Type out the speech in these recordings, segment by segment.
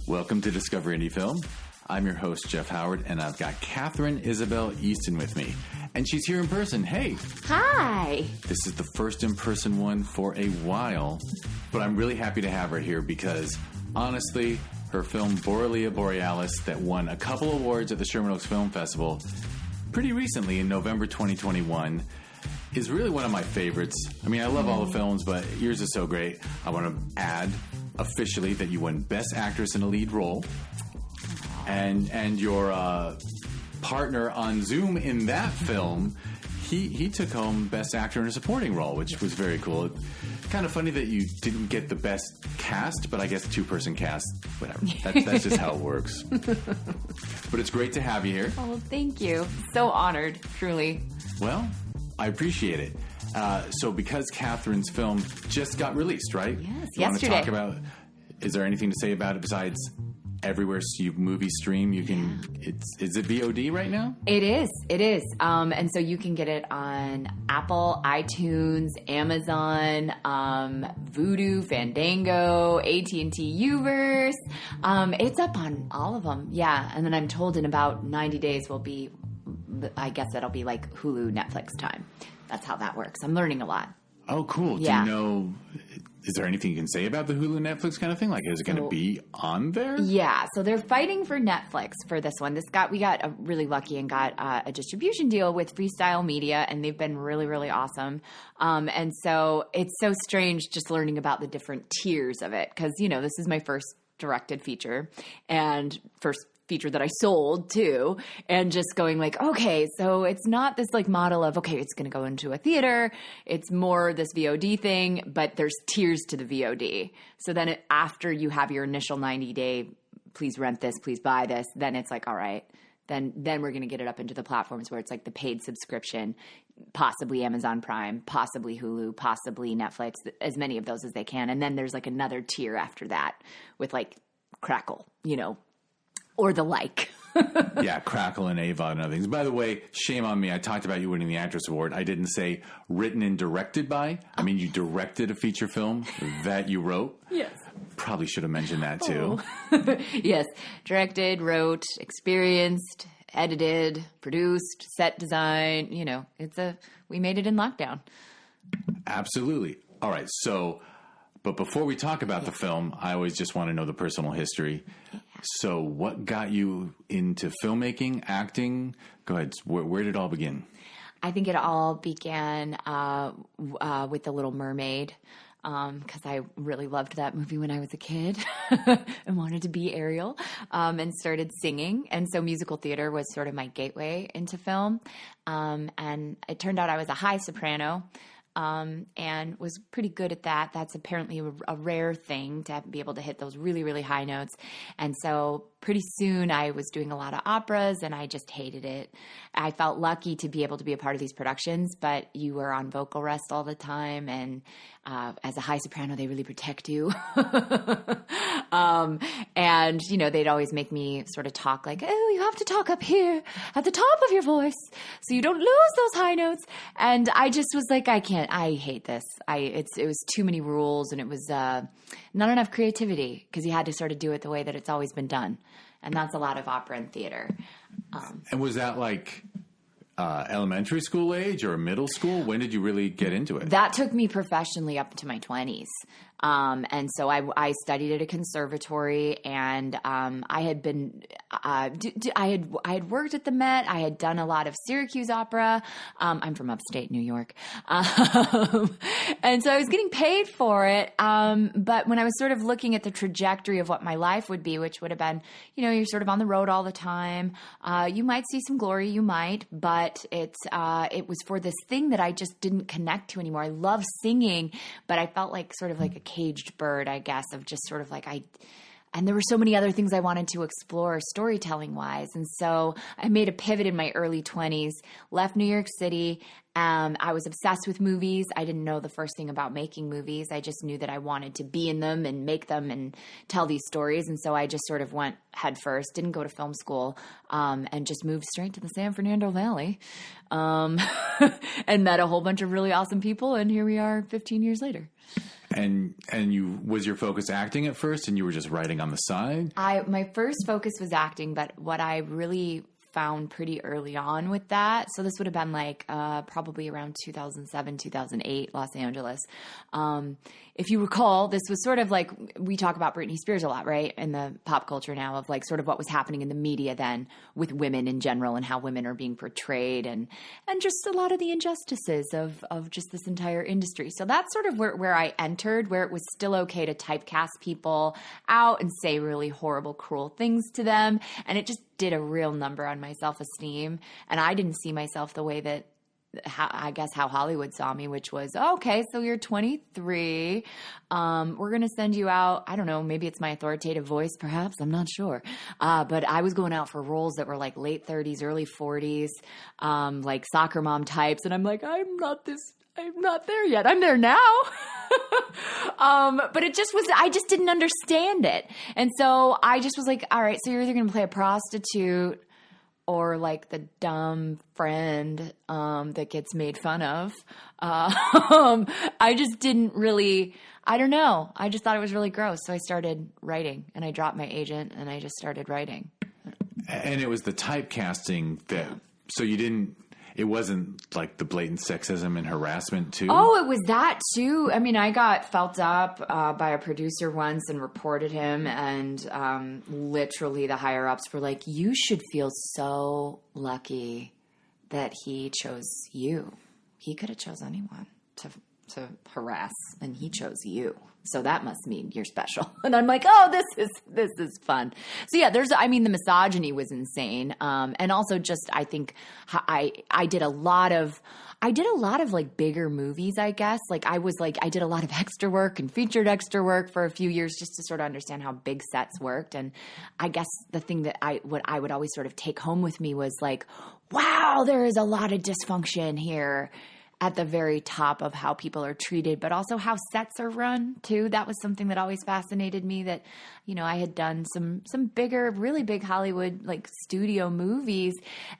Welcome to Discover Indie Film. I'm your host, Jeff Howard, and I've got Kathryne Isabelle Easton with me. And she's here in person. Hey. Hi. This is the first in-person one for a while, but I'm really happy to have her here because, honestly, her film Borrelia Borealis that won a couple awards at the Sherman Oaks Film Festival pretty recently in November 2021 is really one of my favorites. I mean, I love all the films, but yours is so great. I want to add officially that you won Best Actress in a Lead Role. And your partner on Zoom in that film, he took home Best Actor in a Supporting Role, which was very cool. Kind of funny that you didn't get the best cast, but I guess two-person cast, whatever. That's just how it works. But it's great to have you here. Oh, thank you. So honored, truly. Well, I appreciate it. So because Kathryne's film just got released, right? Yes, you yesterday. Want to talk about, is there anything to say about it besides everywhere you movie stream, you can, is it VOD right now? It is. And so you can get it on Apple, iTunes, Amazon, Vudu, Fandango, AT&T Uverse. It's up on all of them. Yeah. And then I'm told in about 90 days will be, I guess that'll be like Hulu, Netflix time. That's how that works. I'm learning a lot. Oh, cool. Yeah. Do you know, is there anything you can say about the Hulu Netflix kind of thing? Like, is it going to be on there? Yeah. So they're fighting for Netflix for this one. We got really lucky and got a distribution deal with Freestyle Media, and they've been really, really awesome. And so it's so strange just learning about the different tiers of it because, you know, this is my first directed feature and first feature that I sold too, and just going like, okay, so it's not this like model of, okay, it's going to go into a theater. It's more this VOD thing, but there's tiers to the VOD. So then after you have your initial 90-day, please rent this, please buy this, then it's like, all right, then we're going to get it up into the platforms where it's like the paid subscription, possibly Amazon Prime, possibly Hulu, possibly Netflix, as many of those as they can. And then there's like another tier after that with like Crackle, you know, or the like. Yeah, Crackle and AVOD and other things. By the way, shame on me. I talked about you winning the Actress Award. I didn't say written and directed by. I mean, you directed a feature film that you wrote. Yes. Probably should have mentioned that too. Oh. Yes. Directed, wrote, experienced, edited, produced, set design. You know, we made it in lockdown. Absolutely. All right. So, but before we talk about the film, I always just want to know the personal history. Yeah. So what got you into filmmaking, acting? Go ahead. Where did it all begin? I think it all began with The Little Mermaid because I really loved that movie when I was a kid and wanted to be Ariel and started singing. And so musical theater was sort of my gateway into film. And it turned out I was a high soprano. And was pretty good at that. That's apparently a rare thing to be able to hit those really, really high notes. And so pretty soon I was doing a lot of operas and I just hated it. I felt lucky to be able to be a part of these productions, but you were on vocal rest all the time. And as a high soprano, they really protect you. And, you know, they'd always make me sort of talk like, oh, you have to talk up here at the top of your voice so you don't lose those high notes. And I just was like, I hate this. It was too many rules and it was not enough creativity because you had to sort of do it the way that it's always been done. And that's a lot of opera and theater. And was that like elementary school age or middle school? When did you really get into it? That took me professionally up into my 20s. And so I studied at a conservatory and I had worked at the Met. I had done a lot of Syracuse opera. I'm from upstate New York. And so I was getting paid for it. But when I was sort of looking at the trajectory of what my life would be, which would have been, you know, you're sort of on the road all the time. You might see some glory, you might, but it was for this thing that I just didn't connect to anymore. I love singing, but I felt like sort of like a caged bird, I guess, of just sort of like and there were so many other things I wanted to explore storytelling wise. And so I made a pivot in my early 20s, left New York City. I was obsessed with movies. I didn't know the first thing about making movies. I just knew that I wanted to be in them and make them and tell these stories. And so I just sort of went head first, didn't go to film school, and just moved straight to the San Fernando Valley, and met a whole bunch of really awesome people. And here we are 15 years later. And was your focus acting at first, and you were just writing on the side? My first focus was acting, but what I really found pretty early on with that, so this would have been like probably around 2007, 2008, Los Angeles. If you recall, this was sort of like, we talk about Britney Spears a lot, right? In the pop culture now, of like sort of what was happening in the media then with women in general and how women are being portrayed, and just a lot of the injustices of just this entire industry. So that's sort of where I entered, where it was still okay to typecast people out and say really horrible, cruel things to them. And it just did a real number on my self-esteem. And I didn't see myself the way that, I guess, how Hollywood saw me, which was, okay, so you're 23. We're going to send you out. I don't know, maybe it's my authoritative voice, perhaps. I'm not sure. But I was going out for roles that were like late 30s, early 40s, like soccer mom types. And I'm like, I'm not there yet. I'm there now. But it just was, I just didn't understand it. And so I just was like, all right, so you're either going to play a prostitute or like the dumb friend that gets made fun of. I just didn't really, I don't know. I just thought it was really gross. So I started writing, and I dropped my agent, and I just started writing. And it was the typecasting that, so it wasn't like the blatant sexism and harassment too? Oh, it was that too. I mean, I got felt up by a producer once and reported him, and literally the higher ups were like, you should feel so lucky that he chose you. He could have chose anyone to harass, and he chose you. So that must mean you're special. And I'm like, oh, this is fun. So yeah, the misogyny was insane. And also just, I think I did a lot of like bigger movies, I guess. Like I did a lot of extra work and featured extra work for a few years just to sort of understand how big sets worked. And I guess the thing that I would always sort of take home with me was like, wow, there is a lot of dysfunction here at the very top of how people are treated, but also how sets are run too. That was something that always fascinated me, that, I had done some bigger, really big Hollywood, like studio movies,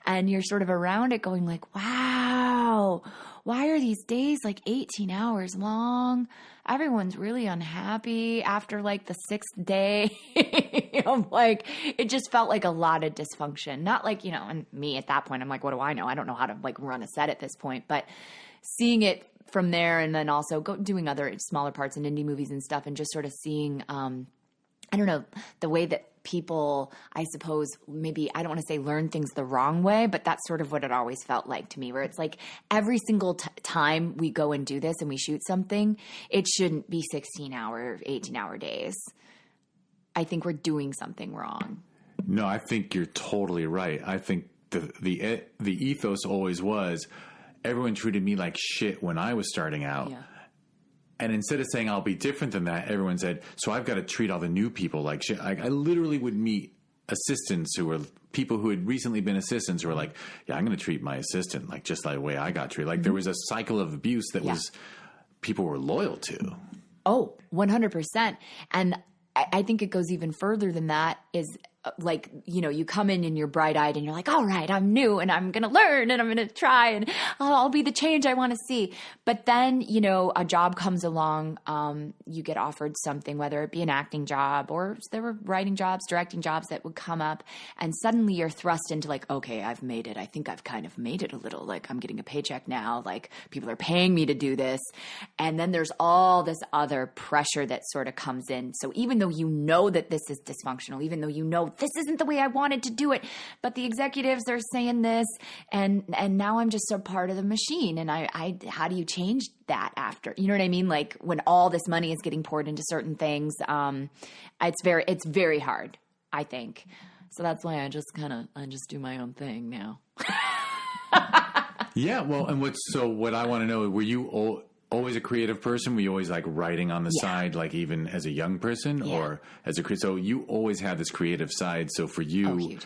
and you're sort of around it going like, wow, why are these days like 18 hours long? Everyone's really unhappy after like the sixth day. Like, it just felt like a lot of dysfunction. Not like, and me at that point, I'm like, what do I know? I don't know how to like run a set at this point, but seeing it from there, and then also doing other smaller parts in indie movies and stuff, and just sort of seeing, I don't know, the way that people, I suppose, maybe, I don't want to say learn things the wrong way, but that's sort of what it always felt like to me, where it's like every single time we go and do this and we shoot something, it shouldn't be 16-hour, 18-hour days. I think we're doing something wrong. No, I think you're totally right. I think the ethos always was, everyone treated me like shit when I was starting out. Yeah. And instead of saying I'll be different than that, everyone said, so I've got to treat all the new people like shit. I literally would meet assistants who were people who had recently been assistants who were like, yeah, I'm going to treat my assistant like just like the way I got treated. Like there was a cycle of abuse that was people were loyal to. Oh, 100%. And I think it goes even further than that, is like, you come in and you're bright-eyed and you're like, all right, I'm new and I'm going to learn and I'm going to try and I'll be the change I want to see. But then, a job comes along, you get offered something, whether it be an acting job or there were writing jobs, directing jobs that would come up, and suddenly you're thrust into like, okay, I've made it. I think I've kind of made it a little, like I'm getting a paycheck now, like people are paying me to do this. And then there's all this other pressure that sort of comes in. So even though that this is dysfunctional, even though this isn't the way I wanted to do it, but the executives are saying this, and now I'm just a part of the machine. And I how do you change that after? You know what I mean? Like when all this money is getting poured into certain things, it's very hard, I think. So that's why I just do my own thing now. Yeah. Well, and what I want to know, were you always a creative person? Were you always like writing on the side, like even as a young person or as a creative? So you always had this creative side. So for you,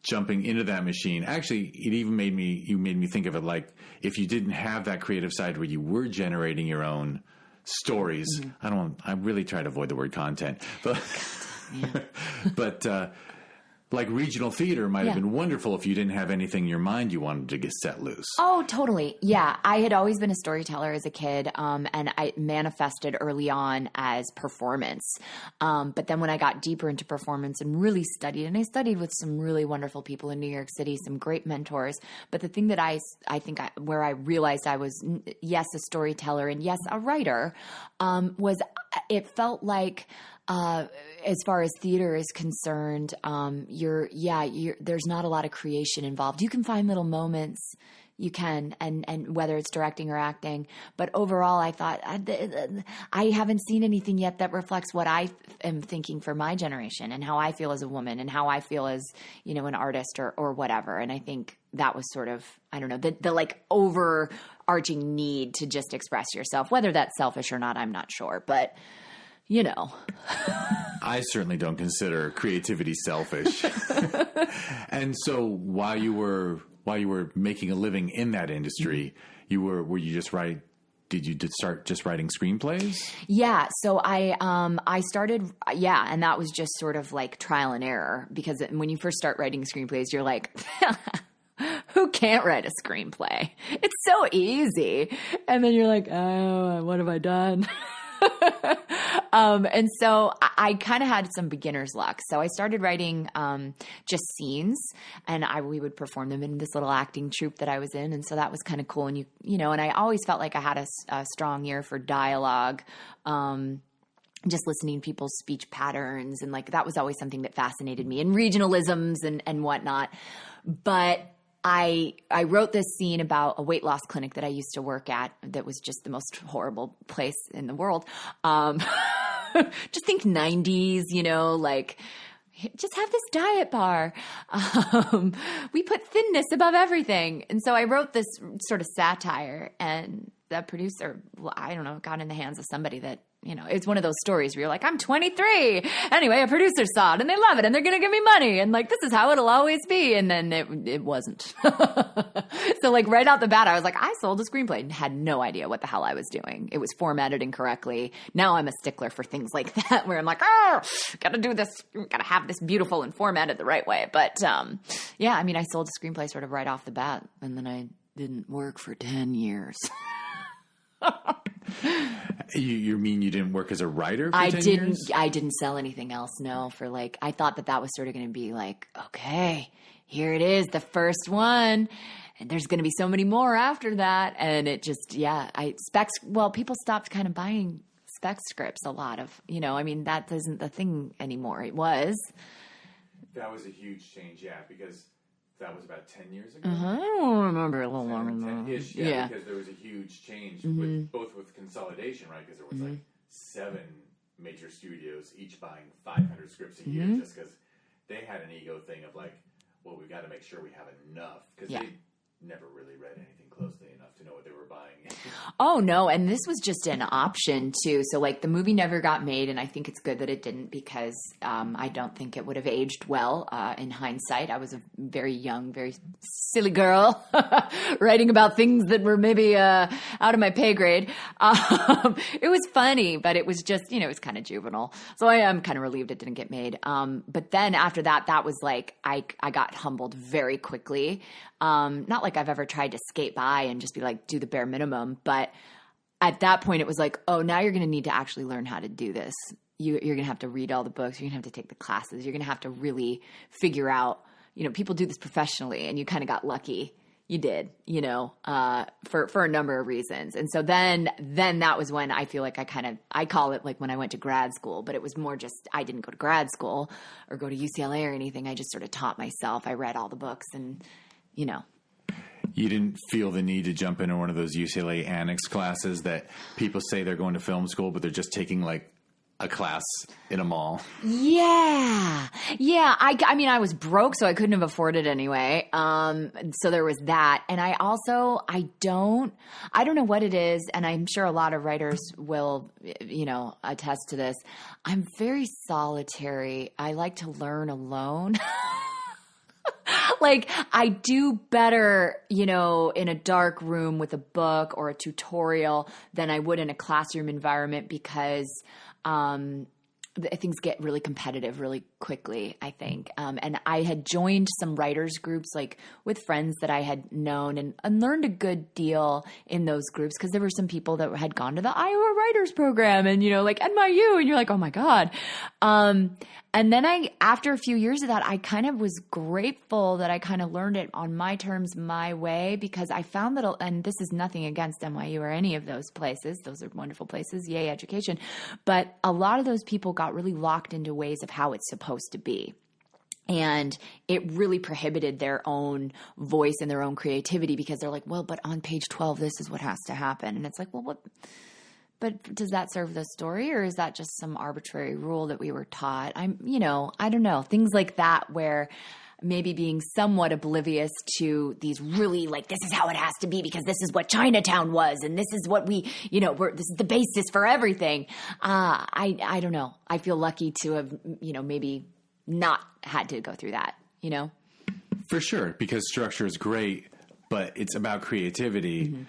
jumping into that machine, actually, it even made me think of it like if you didn't have that creative side where you were generating your own stories. Mm-hmm. I really try to avoid the word content, but, but like regional theater might have been wonderful if you didn't have anything in your mind you wanted to get set loose. Oh, totally. Yeah. I had always been a storyteller as a kid, and I manifested early on as performance. But then when I got deeper into performance and really studied, and I studied with some really wonderful people in New York City, some great mentors. But the thing that I think where I realized I was, yes, a storyteller and yes, a writer, was it felt like, as far as theater is concerned, there's not a lot of creation involved. You can find little moments, you can, and whether it's directing or acting. But overall, I thought I haven't seen anything yet that reflects what I am thinking for my generation and how I feel as a woman and how I feel as, an artist or whatever. And I think that was sort of, I don't know, the like overarching need to just express yourself. Whether that's selfish or not, I'm not sure, but I certainly don't consider creativity selfish. And so while you were making a living in that industry, were you just writing? Did you start just writing screenplays? Yeah. So I started, and that was just sort of like trial and error, because when you first start writing screenplays, you're like, who can't write a screenplay? It's so easy. And then you're like, oh, what have I done? And so I kind of had some beginner's luck. So I started writing just scenes, and we would perform them in this little acting troupe that I was in. And so that was kind of cool. And and I always felt like I had a strong ear for dialogue, just listening to people's speech patterns. And like, that was always something that fascinated me, and regionalisms and whatnot. But I wrote this scene about a weight loss clinic that I used to work at that was just the most horrible place in the world. Just think 90s, like just have this diet bar. We put thinness above everything. And so I wrote this sort of satire, and the producer, I don't know, got in the hands of somebody that, it's one of those stories where you're like, I'm 23. Anyway, a producer saw it and they love it and they're going to give me money. And like, this is how it'll always be. And then it wasn't. So like right out the bat, I was like, I sold a screenplay and had no idea what the hell I was doing. It was formatted incorrectly. Now I'm a stickler for things like that, where I'm like, oh, gotta do this. Gotta have this beautiful and formatted the right way. But I sold a screenplay sort of right off the bat, and then I didn't work for 10 years. You mean you didn't work as a writer for 10 years? I didn't sell anything else, no, for like, I thought that was sort of going to be like, okay, here it is, the first one, and there's going to be so many more after that. And it just, people stopped kind of buying spec scripts a lot of, that isn't the thing anymore. It was. That was a huge change, because that was about 10 years ago. I don't remember, a little longer than that. Yeah, because there was a huge change, with consolidation, right? Because there was like 7 major studios, each buying 500 scripts a year, just because they had an ego thing of like, well, we've got to make sure we have enough, because they never really read anything closely enough to know what they were buying. Oh, no. And this was just an option, too. So, like, the movie never got made, and I think it's good that it didn't, because I don't think it would have aged well in hindsight. I was a very young, very silly girl writing about things that were maybe out of my pay grade. It was funny, but it was just, it was kind of juvenile. So I am kind of relieved it didn't get made. But then after that was like, I got humbled very quickly. Not like I've ever tried to skate by and just be like, do the bare minimum. But at that point, it was like, oh, now you're going to need to actually learn how to do this. You're going to have to read all the books. You're going to have to take the classes. You're going to have to really figure out, people do this professionally, and you kind of got lucky. You did, for a number of reasons. And so then that was when I feel like I call it like when I went to grad school, but it was more just, I didn't go to grad school or go to UCLA or anything. I just sort of taught myself. I read all the books and, You didn't feel the need to jump into one of those UCLA annex classes that people say they're going to film school, but they're just taking like a class in a mall. Yeah. I was broke, so I couldn't have afforded it anyway. So there was that. And I don't know what it is. And I'm sure a lot of writers will, attest to this. I'm very solitary. I like to learn alone. Like, I do better, in a dark room with a book or a tutorial than I would in a classroom environment, because things get really competitive really quickly, I think. And I had joined some writers groups, like with friends that I had known, and learned a good deal in those groups, because there were some people that had gone to the Iowa Writers Program and, like NYU, and you're like, oh my God. And then after a few years of that, I kind of was grateful that I kind of learned it on my terms, my way, because I found that, and this is nothing against NYU or any of those places. Those are wonderful places. Yay, education. But a lot of those people got really locked into ways of how it's supposed to be. And it really prohibited their own voice and their own creativity, because they're like, well, but on page 12, this is what has to happen. And it's like, well, what? But does that serve the story, or is that just some arbitrary rule that we were taught? I don't know. Things like that, where maybe being somewhat oblivious to these really, like, this is how it has to be because this is what Chinatown was, and this is what we, this is the basis for everything. I don't know. I feel lucky to have, maybe not had to go through that, For sure, because structure is great, but it's about creativity. Mm-hmm.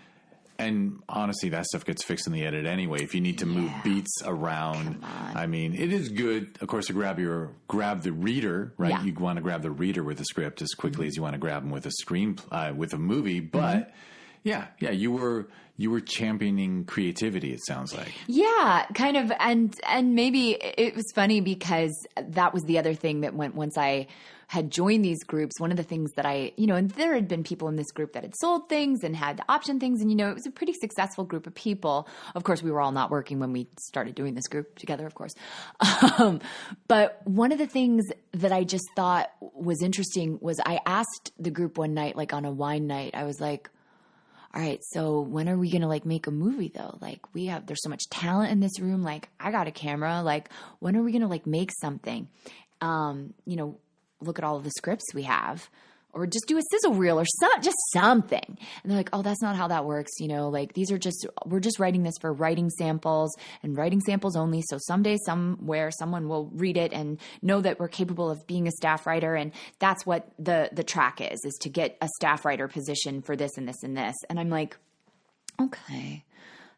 And honestly, that stuff gets fixed in the edit anyway. If you need to move beats around, I mean, it is good, of course, to grab the reader, right? Yeah. You want to grab the reader with the script as quickly as you want to grab them with a with a movie. But you were championing creativity, it sounds like. Yeah, kind of, and maybe it was funny because that was the other thing that once I had joined these groups, one of the things that and there had been people in this group that had sold things and had option things. And, it was a pretty successful group of people. Of course, we were all not working when we started doing this group together, of course. But one of the things that I just thought was interesting was I asked the group one night, like on a wine night, I was like, all right, so when are we going to make a movie though? Like there's so much talent in this room. Like I got a camera, like when are we going to make something? Look at all of the scripts we have, or just do a sizzle reel or just something. And they're like, oh, that's not how that works. We're just writing this for writing samples and writing samples only. So someday, somewhere, someone will read it and know that we're capable of being a staff writer. And that's what the track is to get a staff writer position for this and this and this. And I'm like, okay,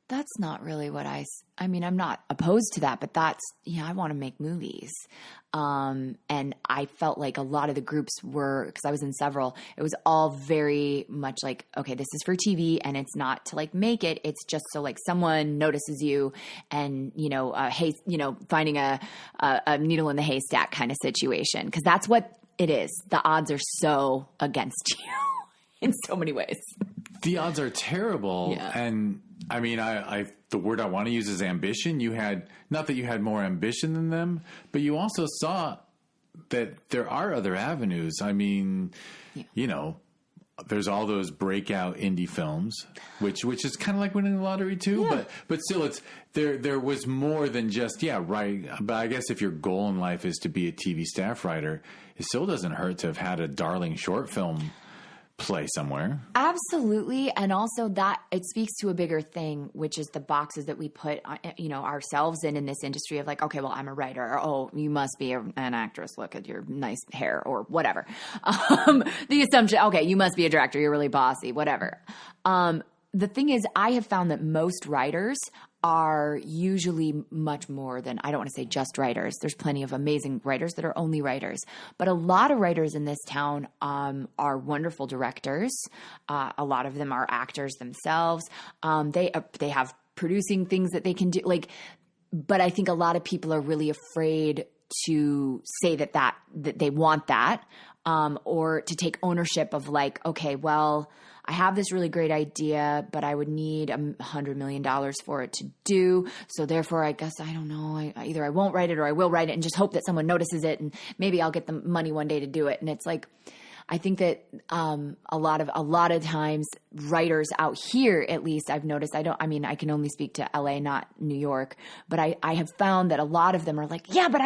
that's not really what I'm not opposed to that, but I want to make movies. And I felt like a lot of the groups were, because I was in several, it was all very much like, okay, this is for TV and it's not to make it. It's just so someone notices you and, finding a needle in the haystack kind of situation. Cause that's what it is. The odds are so against you in so many ways. The odds are terrible. Yeah. And I mean, the word I want to use is ambition. Not that you had more ambition than them, but you also saw that there are other avenues. I mean, there's all those breakout indie films, which is kind of like winning the lottery too. Yeah. But still, there was more than just right. But I guess if your goal in life is to be a TV staff writer, it still doesn't hurt to have had a darling short film play somewhere. Absolutely. And also that it speaks to a bigger thing, which is the boxes that we put, ourselves in this industry of okay, well, I'm a writer, or, oh, you must be an actress. Look at your nice hair or whatever. The assumption, okay, you must be a director. You're really bossy, whatever. The thing is, I have found that most writers are usually much more than, I don't want to say just writers. There's plenty of amazing writers that are only writers. But a lot of writers in this town are wonderful directors. A lot of them are actors themselves. They have producing things that they can do. But I think a lot of people are really afraid to say that they want that, or to take ownership of okay, well, I have this really great idea, but I would need $100 million for it to do. So therefore, I guess, I don't know, either I won't write it or I will write it and just hope that someone notices it and maybe I'll get the money one day to do it. And it's I think that a lot of times writers out here, at least I've noticed, I can only speak to LA, not New York, but I have found that a lot of them are yeah, but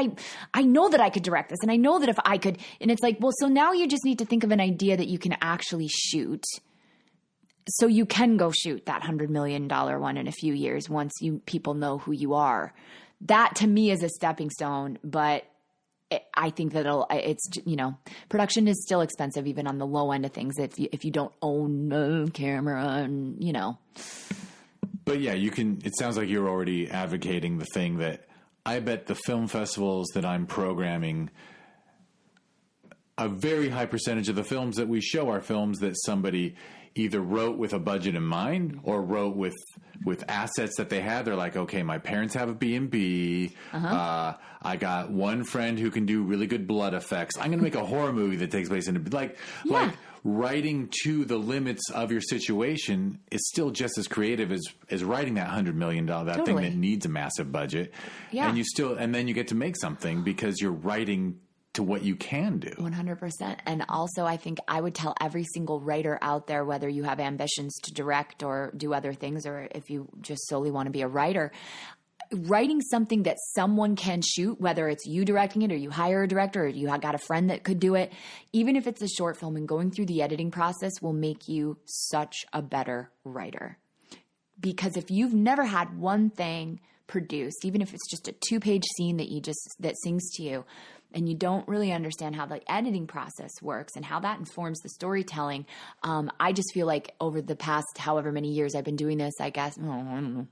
I know that I could direct this and I know that if I could, and it's well, so now you just need to think of an idea that you can actually shoot. So you can go shoot that $100 million one in a few years once people know who you are. That to me is a stepping stone, but I think that it's production is still expensive even on the low end of things if you don't own a camera and. But yeah, you can. It sounds like you're already advocating the thing that I bet the film festivals that I'm programming, a very high percentage of the films that we show are films that somebody either wrote with a budget in mind or wrote with assets that they had. They're like, okay, my parents have a B&B. I got one friend who can do really good blood effects. I'm going to make a horror movie that takes place in like writing to the limits of your situation is still just as creative as writing that $100 million, that thing that needs a massive budget. Yeah. And then you get to make something because you're writing to what you can do. 100%. And also, I think I would tell every single writer out there, whether you have ambitions to direct or do other things, or if you just solely want to be a writer, writing something that someone can shoot, whether it's you directing it or you hire a director or you got a friend that could do it, even if it's a short film, and going through the editing process will make you such a better writer. Because if you've never had one thing produced, even if it's just a 2-page scene that sings to you, and you don't really understand how the editing process works and how that informs the storytelling, I just feel like over the past however many years I've been doing this, I guess, I don't know.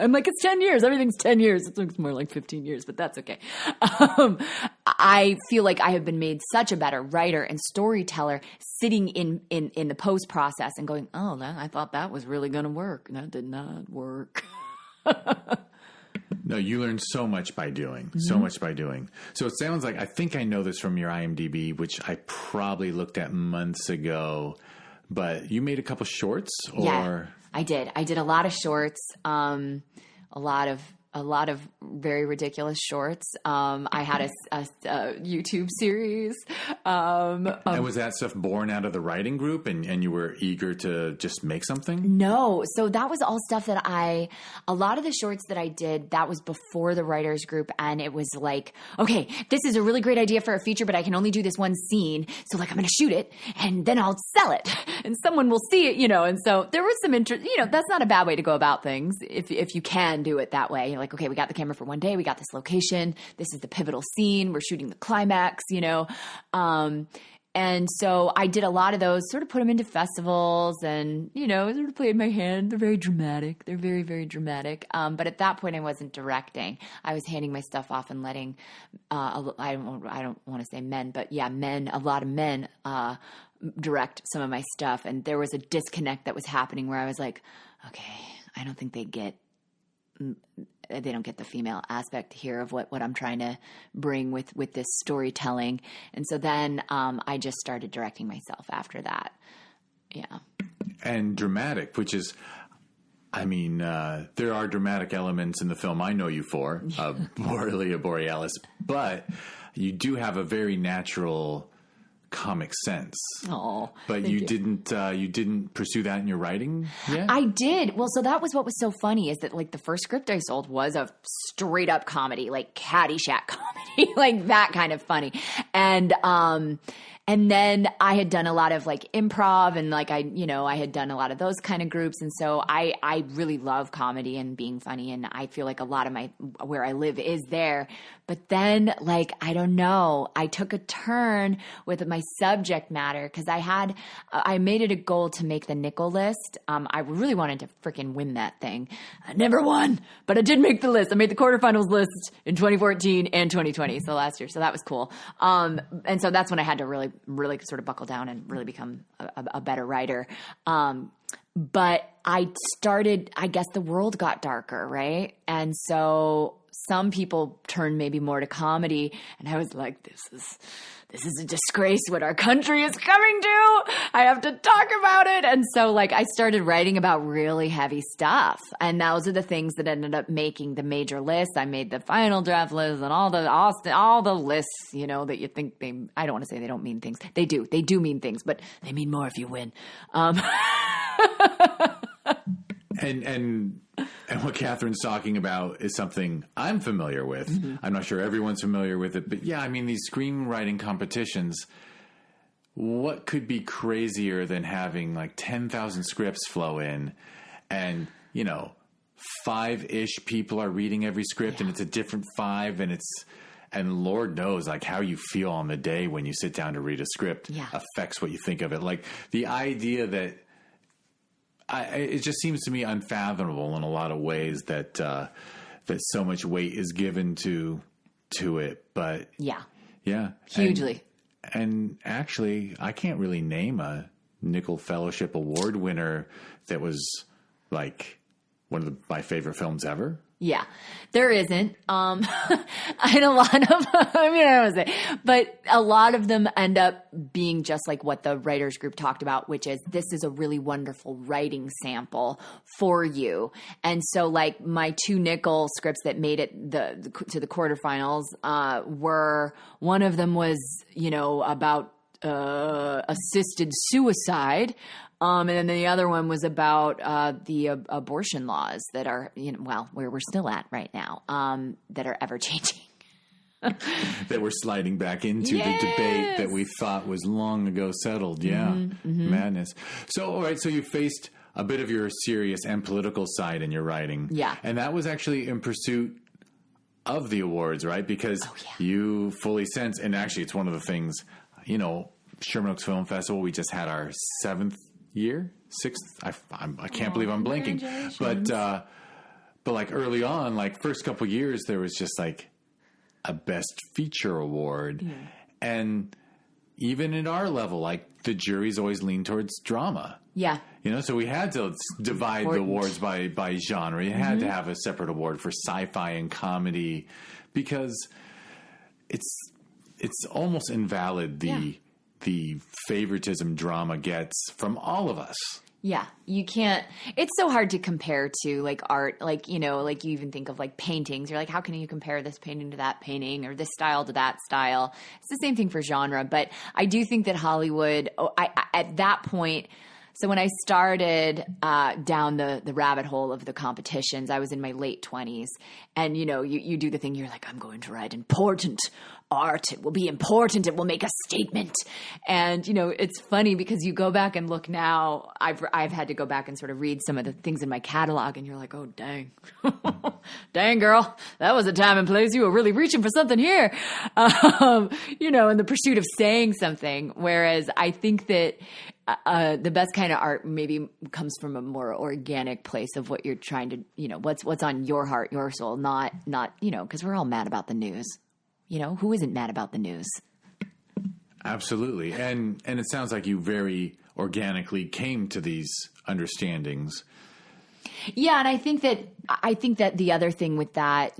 I'm like, it's 10 years. Everything's 10 years. It's more like 15 years, but that's okay. I feel like I have been made such a better writer and storyteller sitting in the post process and going, oh, I thought that was really going to work. That did not work. No, you learn so much by doing. So much by doing. So it sounds like, I think I know this from your IMDb, which I probably looked at months ago, but you made a couple shorts? Yeah, I did. I did a lot of shorts, a lot of very ridiculous shorts. I had a YouTube series. And was that stuff born out of the writing group and you were eager to just make something? No. So that was all stuff that a lot of the shorts that I did, that was before the writers group. And it was like, okay, this is a really great idea for a feature, but I can only do this one scene. So like, I'm going to shoot it and then I'll sell it and someone will see it, and so there was some interest, that's not a bad way to go about things. If you can do it that way, like, okay, we got the camera for one day. We got this location. This is the pivotal scene. We're shooting the climax, and so I did a lot of those, sort of put them into festivals and, sort of played my hand. They're very dramatic. They're very, very dramatic. But at that point I wasn't directing. I was handing my stuff off and letting, I don't want to say men, but yeah, a lot of men, direct some of my stuff. And there was a disconnect that was happening where I was like, okay, I don't think they don't get the female aspect here of what I'm trying to bring with this storytelling. And so then I just started directing myself after that. Yeah. And dramatic, which is, there are dramatic elements in the film I know you for, Borrelia Borealis, but you do have a very natural comic sense. Oh, but you didn't pursue that in your writing yet? I did. Well, so that was what was so funny is that like the first script I sold was a straight up comedy, like Caddyshack comedy, like that kind of funny. And then I had done a lot of like improv and like I had done a lot of those kind of groups. And so I really love comedy and being funny. And I feel like a lot of where I live is there. But then like, I don't know, I took a turn with my subject matter because I made it a goal to make the nickel list. I really wanted to freaking win that thing. I never won, but I did make the list. I made the quarterfinals list in 2014 and 2020. So last year. So that was cool. And so that's when I had to really sort of buckle down and really become a better writer. But I guess the world got darker, right? And so some people turned maybe more to comedy, and I was like, this is a disgrace what our country is coming to. I have to talk about it. And so like I started writing about really heavy stuff. And those are the things that ended up making the major list. I made the final draft list and all the lists, that you think I don't want to say they don't mean things. They do mean things, but they mean more if you win. And what Kathryne's talking about is something I'm familiar with. Mm-hmm. I'm not sure everyone's familiar with it, but yeah, these screenwriting competitions, what could be crazier than having like 10,000 scripts flow in and, 5-ish people are reading every script and it's a different 5 and Lord knows like how you feel on the day when you sit down to read a script affects what you think of it. Like the idea that it just seems to me unfathomable in a lot of ways that that so much weight is given to it. But Yeah. yeah, Hugely. And actually, I can't really name a Nickel Fellowship Award winner that was like one of my favorite films ever. Yeah, there isn't. And a lot of, I mean, I don't want to say, but a lot of them end up being just like what the writers group talked about, which is this is a really wonderful writing sample for you. And so like my 2 Nickel scripts that made it to the quarterfinals, were, one of them was, about, assisted suicide. And then the other one was about the abortion laws that are, where we're still at right now, that are ever changing. That we're sliding back into the debate that we thought was long ago settled. Yeah. Madness. So, all right. So you faced a bit of your serious and political side in your writing. Yeah. And that was actually in pursuit of the awards, right? Because you fully sense, and actually it's one of the things, Sherman Oaks Film Festival, we just had our 6th year. I can't believe I'm blanking. But like early on, like first couple years, there was just like a best feature award. Yeah. And even at our level, like the juries always lean towards drama. Yeah. So we had to divide the awards by genre. You had to have a separate award for sci-fi and comedy because it's almost invalid the favoritism drama gets from all of us. Yeah, you can't, it's so hard to compare to like art, like, like you even think of like paintings. You're like, how can you compare this painting to that painting or this style to that style? It's the same thing for genre. But I do think that Hollywood, at that point, so when I started down the rabbit hole of the competitions, I was in my late 20s. And, you do the thing, you're like, I'm going to write important art. It will be important. It will make a statement. And, it's funny because you go back and look now. I've had to go back and sort of read some of the things in my catalog. And you're like, oh, dang. Dang, girl. That was a time and place. You were really reaching for something here. In the pursuit of saying something. Whereas I think that the best kind of art maybe comes from a more organic place of what you're trying to, what's on your heart, your soul, not, because we're all mad about the news. Who isn't mad about the news? Absolutely. And it sounds like you very organically came to these understandings. Yeah. And I think that the other thing with that,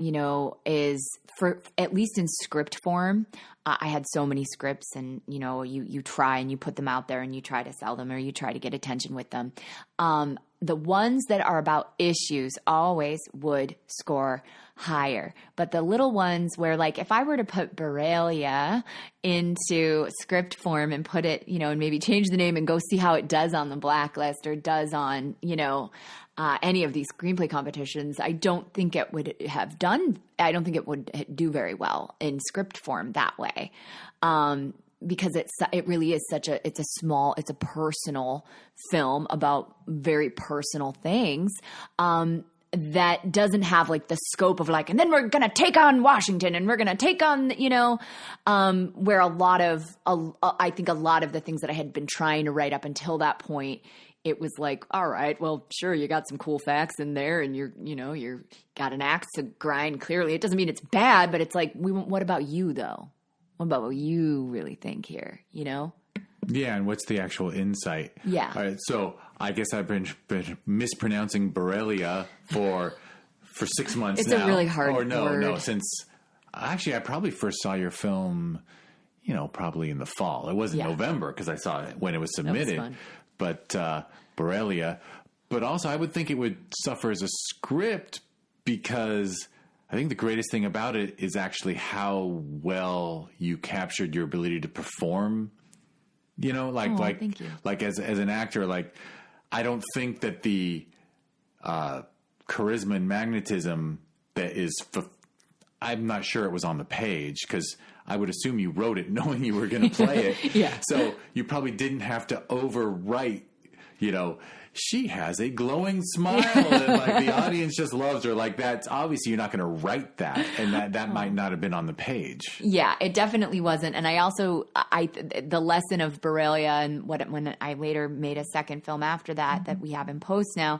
is for at least in script form, I had so many scripts and, you try and you put them out there and you try to sell them or you try to get attention with them. The ones that are about issues always would score higher. But the little ones where like if I were to put Borrelia into script form and put it, and maybe change the name and go see how it does on the blacklist or does on, any of these screenplay competitions, I don't think it would it would do very well in script form that way. Because it really is it's a personal film about very personal things, that doesn't have like the scope of like, and then we're going to take on Washington and we're going to take on, where I think a lot of the things that I had been trying to write up until that point, it was like, all right, well, sure, you got some cool facts in there and you're got an axe to grind. Clearly it doesn't mean it's bad, but it's like, what about you though? What about what you really think here, Yeah, and what's the actual insight? Yeah. All right, so I guess I've been mispronouncing Borrelia for 6 months now. It's a really hard word. No, since actually I probably first saw your film, probably in the fall. It wasn't November because I saw it when it was submitted. That was fun. But Borrelia. But also I would think it would suffer as a script because I think the greatest thing about it is actually how well you captured your ability to perform. Thank you. Like as an actor, like I don't think that the charisma and magnetism that is, I'm not sure it was on the page because I would assume you wrote it knowing you were going to play it. Yeah. So you probably didn't have to overwrite, she has a glowing smile and like the audience just loves her. Like that's obviously you're not going to write that, and that might not have been on the page. Yeah, it definitely wasn't. And I also the lesson of Borrelia and when I later made a second film after that we have in post now.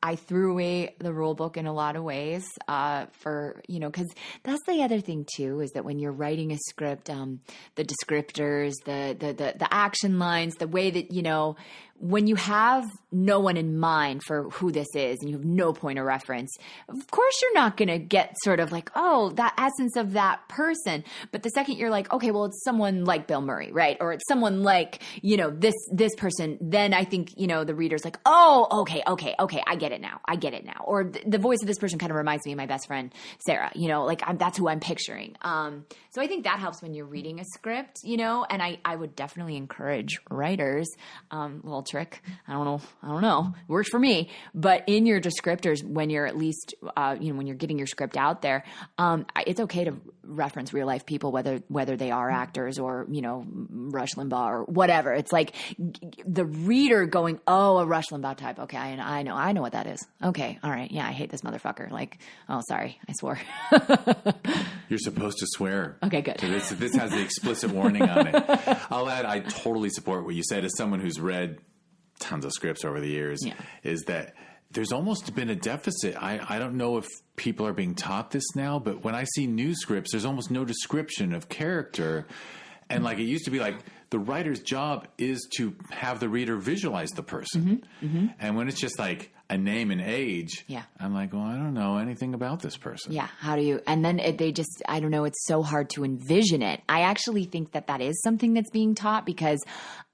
I threw away the rule book in a lot of ways, because that's the other thing too, is that when you're writing a script, the descriptors, the action lines, the way that, when you have no one in mind for who this is and you have no point of reference, of course you're not going to get sort of like, oh, that essence of that person. But the second you're like, okay, well, it's someone like Bill Murray, right? Or it's someone like, this person, then I think, the reader's like, oh, okay, I get it now. Or the voice of this person kind of reminds me of my best friend, Sarah, that's who I'm picturing. So I think that helps when you're reading a script, and I would definitely encourage writers, little trick. I don't know. It works for me. But in your descriptors, when you're at least, when you're getting your script out there, it's okay to reference real life people, whether they are actors or, Rush Limbaugh or whatever. It's like the reader going, oh, a Rush Limbaugh type. Okay. I know what that is. Okay. All right. Yeah. I hate this motherfucker. Like, oh, sorry. I swore. You're supposed to swear. Okay, good. So this has the explicit warning on it. I'll add, I totally support what you said as someone who's read tons of scripts over the years, is that there's almost been a deficit. I don't know if people are being taught this now, but when I see new scripts, there's almost no description of character. And like it used to be like the writer's job is to have the reader visualize the person. Mm-hmm. And when it's just like a name and age, I'm like, well, I don't know anything about this person. Yeah. How do you, and then I don't know, it's so hard to envision it. I actually think that is something that's being taught because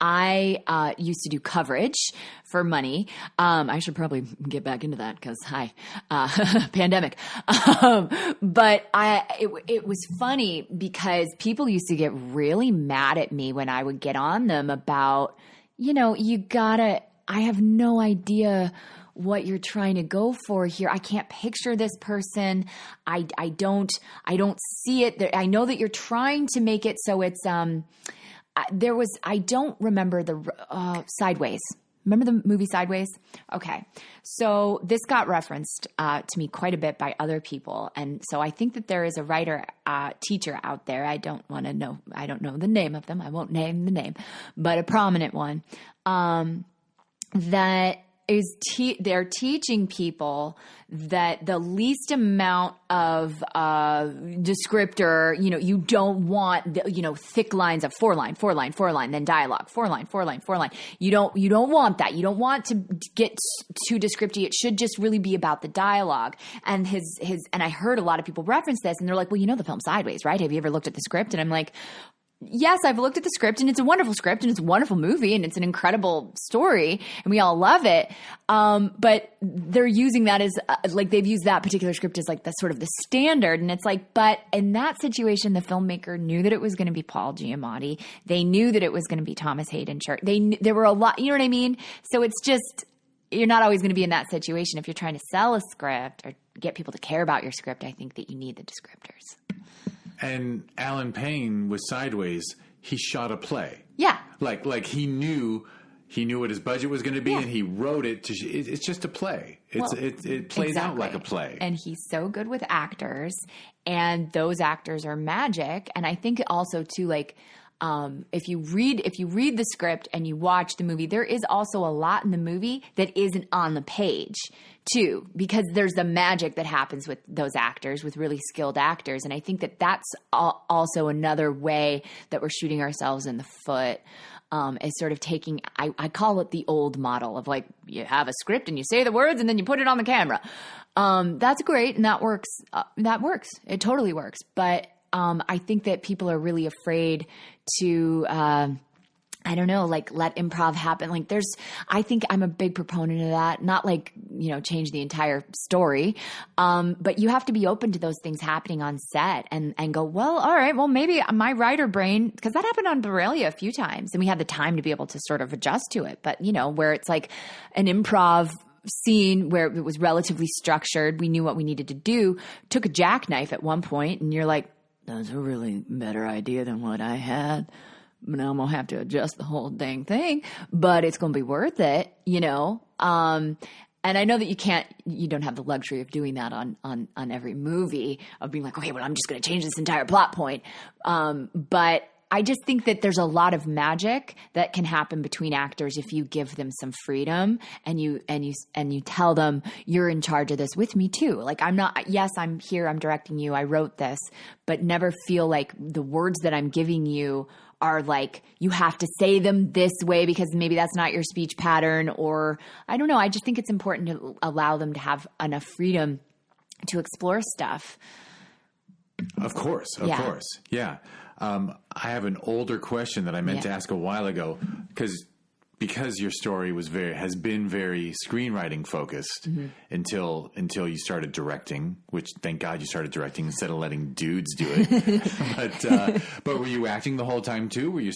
I used to do coverage for money. I should probably get back into that because pandemic. But it was funny because people used to get really mad at me when I would get on them about, I have no idea what you're trying to go for here. I can't picture this person. I don't see it. I know that you're trying to make it so it's, I don't remember the Sideways. Remember the movie Sideways? Okay. So this got referenced to me quite a bit by other people. And so I think that there is a writer, teacher out there. I don't know the name of them. I won't name the name, but a prominent one, that is they're teaching people that the least amount of descriptor, you don't want, thick lines of four line, then dialogue, four line. You don't want that. You don't want to get too descriptive. It should just really be about the dialogue. And and I heard a lot of people reference this and they're like, well, the film Sideways, right? Have you ever looked at the script? And I'm like, yes, I've looked at the script and it's a wonderful script and it's a wonderful movie and it's an incredible story and we all love it. But they're using that as they've used that particular script as like the sort of the standard. And it's like, but in that situation, the filmmaker knew that it was going to be Paul Giamatti. They knew that it was going to be Thomas Hayden Church. There were a lot, you know what I mean? So it's just, you're not always going to be in that situation. If you're trying to sell a script or get people to care about your script, I think that you need the descriptors. And Alan Payne with Sideways, he shot a play. Yeah. Like he knew what his budget was going to be and he wrote it it's just a play. It plays out like a play. And he's so good with actors and those actors are magic. And I think also too, if you read the script and you watch the movie, there is also a lot in the movie that isn't on the page too, because there's the magic that happens with those actors, with really skilled actors. And I think that that's also another way that we're shooting ourselves in the foot, is sort of taking, I call it the old model of like, you have a script and you say the words and then you put it on the camera. That's great. And that works. It totally works. But I think that people are really afraid to, let improv happen. I think I'm a big proponent of that. Not change the entire story. But you have to be open to those things happening on set and go, well, all right, well, maybe my writer brain, because that happened on Borrelia a few times and we had the time to be able to sort of adjust to it. But, where it's like an improv scene where it was relatively structured, we knew what we needed to do, took a jackknife at one point and you're like, that's a really better idea than what I had. Now I'm going to have to adjust the whole dang thing, but it's going to be worth it, And I know that you don't have the luxury of doing that on every movie, of being like, okay, well, I'm just going to change this entire plot point. But I just think that there's a lot of magic that can happen between actors if you give them some freedom and you tell them you're in charge of this with me too. Like I'm here, I'm directing you, I wrote this, but never feel like the words that I'm giving you are like, you have to say them this way because maybe that's not your speech pattern, or I don't know. I just think it's important to allow them to have enough freedom to explore stuff. Of course. Yeah. I have an older question that I meant to ask a while ago because your story has been very screenwriting focused until you started directing, which thank God you started directing instead of letting dudes do it. But were you acting the whole time too? Were you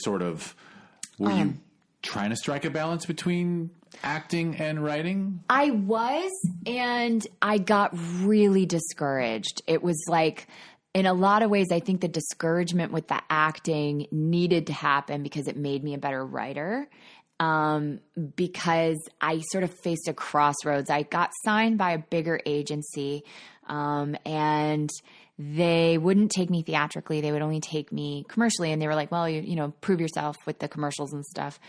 you trying to strike a balance between acting and writing? I was, and I got really discouraged. It was like, in a lot of ways, I think the discouragement with the acting needed to happen because it made me a better writer. Because I sort of faced a crossroads. I got signed by a bigger agency, and they wouldn't take me theatrically. They would only take me commercially. And they were like, well, you prove yourself with the commercials and stuff.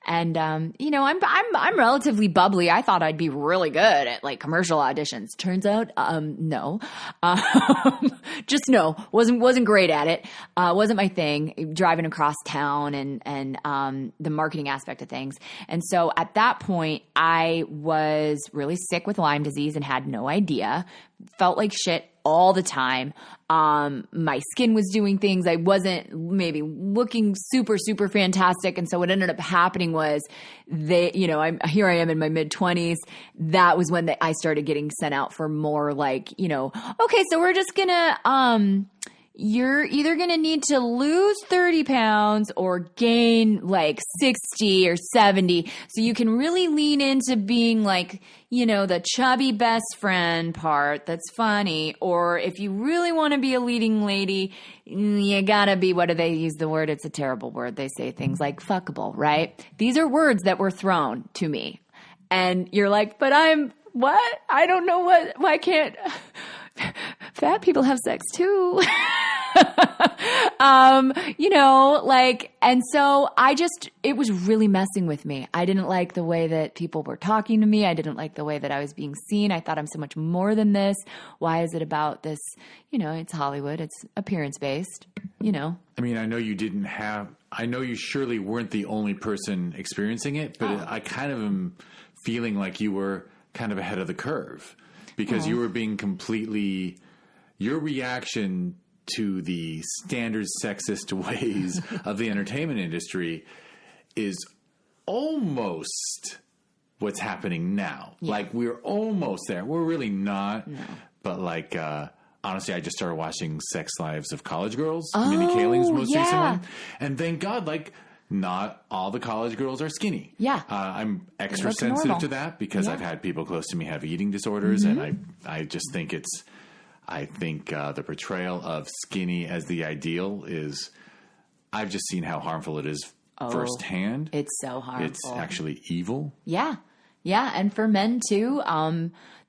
And, I'm relatively bubbly. I thought I'd be really good at like commercial auditions. Turns out, no, just no, wasn't great at it. Wasn't my thing, driving across town and the marketing aspect of things. And so at that point I was really sick with Lyme disease and had no idea, felt like shit all the time. My skin was doing things. I wasn't maybe looking super, super fantastic. And so what ended up happening was here I am in my mid-20s. That was when I started getting sent out for more like, okay, so we're just gonna, you're either going to need to lose 30 pounds or gain like 60 or 70. So you can really lean into being like, the chubby best friend part that's funny. Or if you really want to be a leading lady, you got to be, what do they use the word? It's a terrible word. They say things like fuckable, right? These are words that were thrown to me. And you're like, but I'm what? I don't know why can't fat people have sex too? And so it was really messing with me. I didn't like the way that people were talking to me. I didn't like the way that I was being seen. I thought I'm so much more than this. Why is it about this? It's Hollywood. It's appearance based, I mean, I know you surely weren't the only person experiencing it, but I kind of am feeling like you were kind of ahead of the curve because you were being your reaction to the standard sexist ways of the entertainment industry is almost what's happening now. Yeah. Like we're almost there. We're really not. No. But like, honestly, I just started watching Sex Lives of College Girls, Mindy Kaling's most recent one. And thank God, like not all the college girls are skinny. Yeah. I'm extra sensitive to that because I've had people close to me have eating disorders. And I just think the portrayal of skinny as the ideal I've just seen how harmful it is firsthand. It's so harmful. It's actually evil. Yeah. Yeah. And for men too,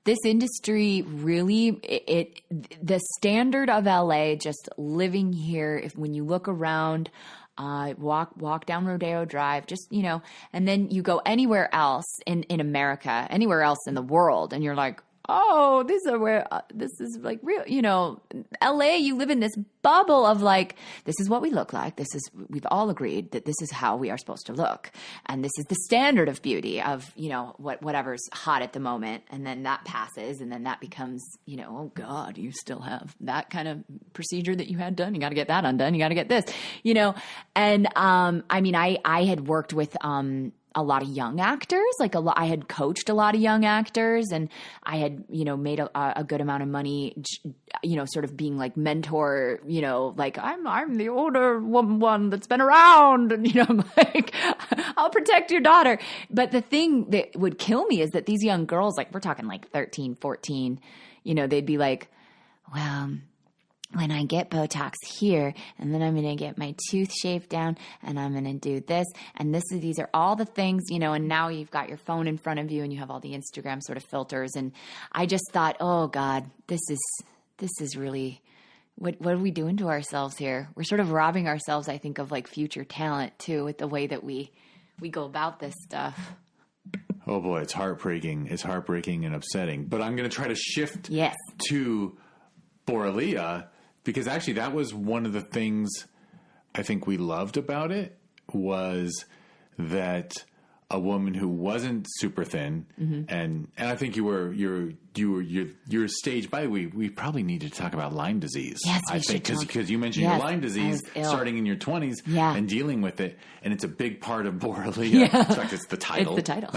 this industry really, the standard of LA, just living here, when you look around, walk down Rodeo Drive, just, and then you go anywhere else in America, anywhere else in the world, and you're like, oh, this is like real, LA, you live in this bubble of like, this is what we look like. We've all agreed that this is how we are supposed to look. And this is the standard of beauty of, whatever's hot at the moment. And then that passes and then that becomes, oh God, you still have that kind of procedure that you had done. You got to get that undone. You got to get this, and, I had worked with, a lot of young actors, I had coached a lot of young actors and I had, made a good amount of money, sort of being like mentor, like I'm the older one that's been around and, I'm like, I'll protect your daughter. But the thing that would kill me is that these young girls, like we're talking like 13, 14, they'd be like, well, when I get Botox here, and then I'm going to get my tooth shaved down, and I'm going to do this, and these are all the things, and now you've got your phone in front of you, and you have all the Instagram sort of filters, and I just thought, oh God, this is really what are we doing to ourselves here? We're sort of robbing ourselves, I think, of like future talent too, with the way that we go about this stuff. Oh boy, it's heartbreaking. It's heartbreaking and upsetting. But I'm going to try to shift to Borrelia, because actually that was one of the things I think we loved about it, was that a woman who wasn't super thin, and I think you're stage. By the way, we probably need to talk about Lyme disease. Yes, I think because you mentioned your Lyme disease starting in your 20s and dealing with it, and it's a big part of Borrelia. Yeah. In fact, it's the title. It's the title.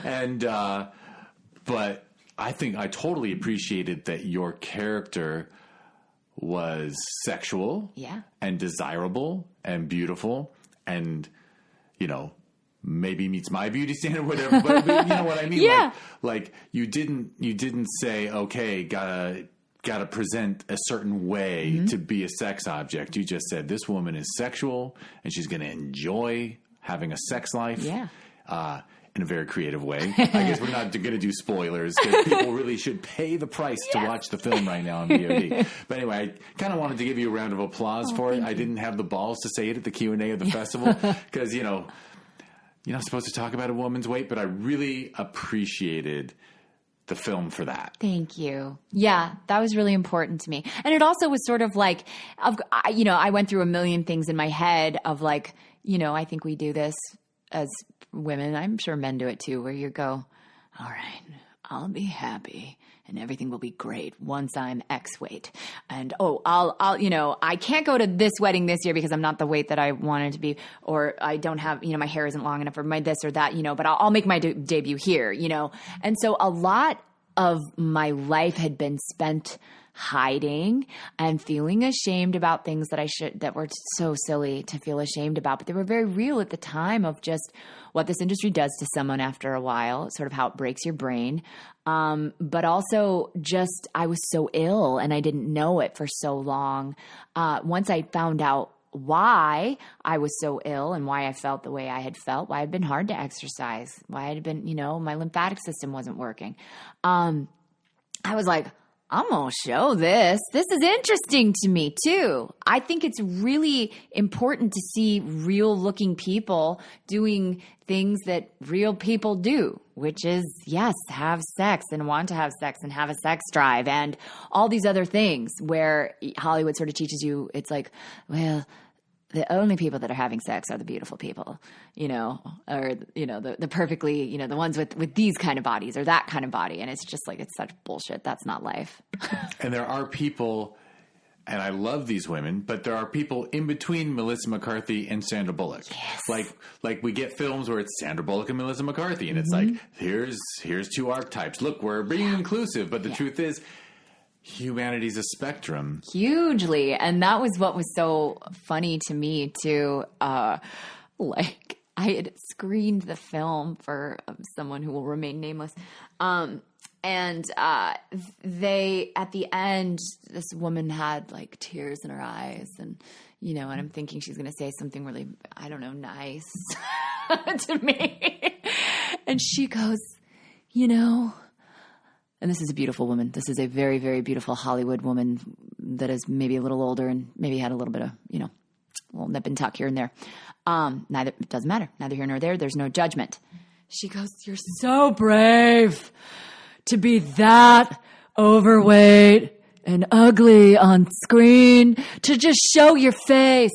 And but I think I totally appreciated that your character was sexual, and desirable and beautiful, and maybe meets my beauty standard, whatever. But you know what I mean? Yeah. Like you didn't say, okay, gotta present a certain way to be a sex object. You just said this woman is sexual and she's going to enjoy having a sex life. Yeah. In a very creative way. I guess we're not going to do spoilers, because people really should pay the price to watch the film right now on VOD. But anyway, I kind of wanted to give you a round of applause for it. I didn't have the balls to say it at the Q&A of the festival, because, you're not supposed to talk about a woman's weight, but I really appreciated the film for that. Thank you. Yeah, that was really important to me. And it also was sort of like, I went through a million things in my head of like, I think we do this as women. I'm sure men do it too, where you go, all right, I'll be happy and everything will be great once I'm X weight. And, I'll, I can't go to this wedding this year because I'm not the weight that I wanted to be, or I don't have, my hair isn't long enough, or my this or that, but I'll make my debut here, And so a lot of my life had been spent hiding and feeling ashamed about things that were so silly to feel ashamed about, but they were very real at the time, of just what this industry does to someone after a while, sort of how it breaks your brain. But also just, I was so ill and I didn't know it for so long. Once I found out why I was so ill and why I felt the way I had felt, why it had been hard to exercise, why it had been, my lymphatic system wasn't working. I was like, I'm going to show this. This is interesting to me too. I think it's really important to see real looking people doing things that real people do, which is, yes, have sex and want to have sex and have a sex drive and all these other things, where Hollywood sort of teaches you, it's like, well, the only people that are having sex are the beautiful people, or, the perfectly, the ones with these kind of bodies or that kind of body. And it's just like, it's such bullshit. That's not life. And there are people, and I love these women, but there are people in between Melissa McCarthy and Sandra Bullock. Yes. Like we get films where it's Sandra Bullock and Melissa McCarthy, and it's like, here's two archetypes. Look, we're being inclusive, but the truth is, humanity's a spectrum. Hugely. And that was what was so funny to me too. Like I had screened the film for someone who will remain nameless. And they, at the end, this woman had like tears in her eyes, and, and I'm thinking she's going to say something really, I don't know, nice to me. And she goes, and this is a beautiful woman. This is a very, very beautiful Hollywood woman that is maybe a little older and maybe had a little bit of, a little nip and tuck here and there. It doesn't matter. Neither here nor there. There's no judgment. She goes, "You're so brave to be that overweight and ugly on screen, to just show your face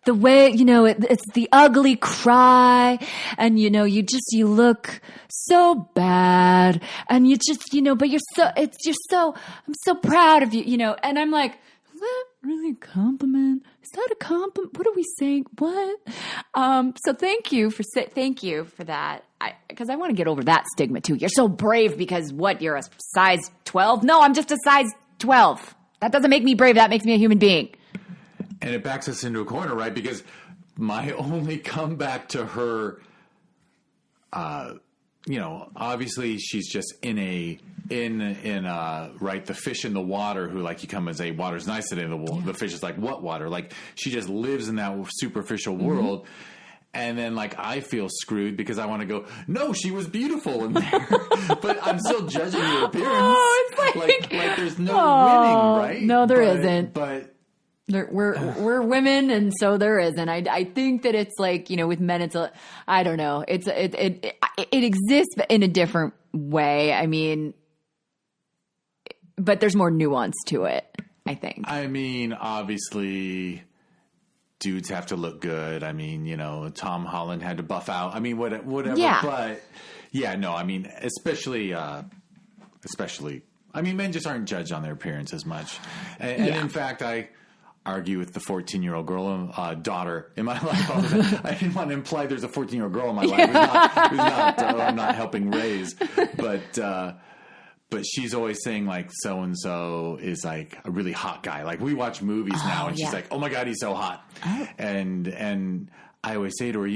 the way, it's the ugly cry. And, you look so bad, and you just, but I'm so proud of you, and I'm like, is that really a compliment? Is that a compliment? What are we saying? What? So thank you for that. Because I want to get over that stigma too. You're so brave because what? You're a size 12? No, I'm just a size 12. That doesn't make me brave. That makes me a human being. And it backs us into a corner, right? Because my only comeback to her, obviously she's just in right, the fish in the water who, like, you come and say, water's nice today. The fish is like, what water? Like, she just lives in that superficial world. And then, like, I feel screwed because I want to go, no, she was beautiful in there. But I'm still judging your appearance. Oh, it's like there's no winning, right? No, there isn't. But we're women, and so there isn't. I think that it's like, with men, it's I don't know. It exists in a different way. I mean, but there's more nuance to it, I think. I mean, obviously, dudes have to look good. I mean, Tom Holland had to buff out. I mean, whatever. Yeah. But yeah, no, I mean, especially, I mean, men just aren't judged on their appearance as much. And in fact, I argue with the 14-year-old girl, daughter in my life. I didn't want to imply there's a 14-year-old girl in my life I'm not helping raise. But she's always saying, like, so-and-so is, like, a really hot guy. Like, we watch movies now, and she's like, oh, my God, he's so hot. Oh. And I always say to her,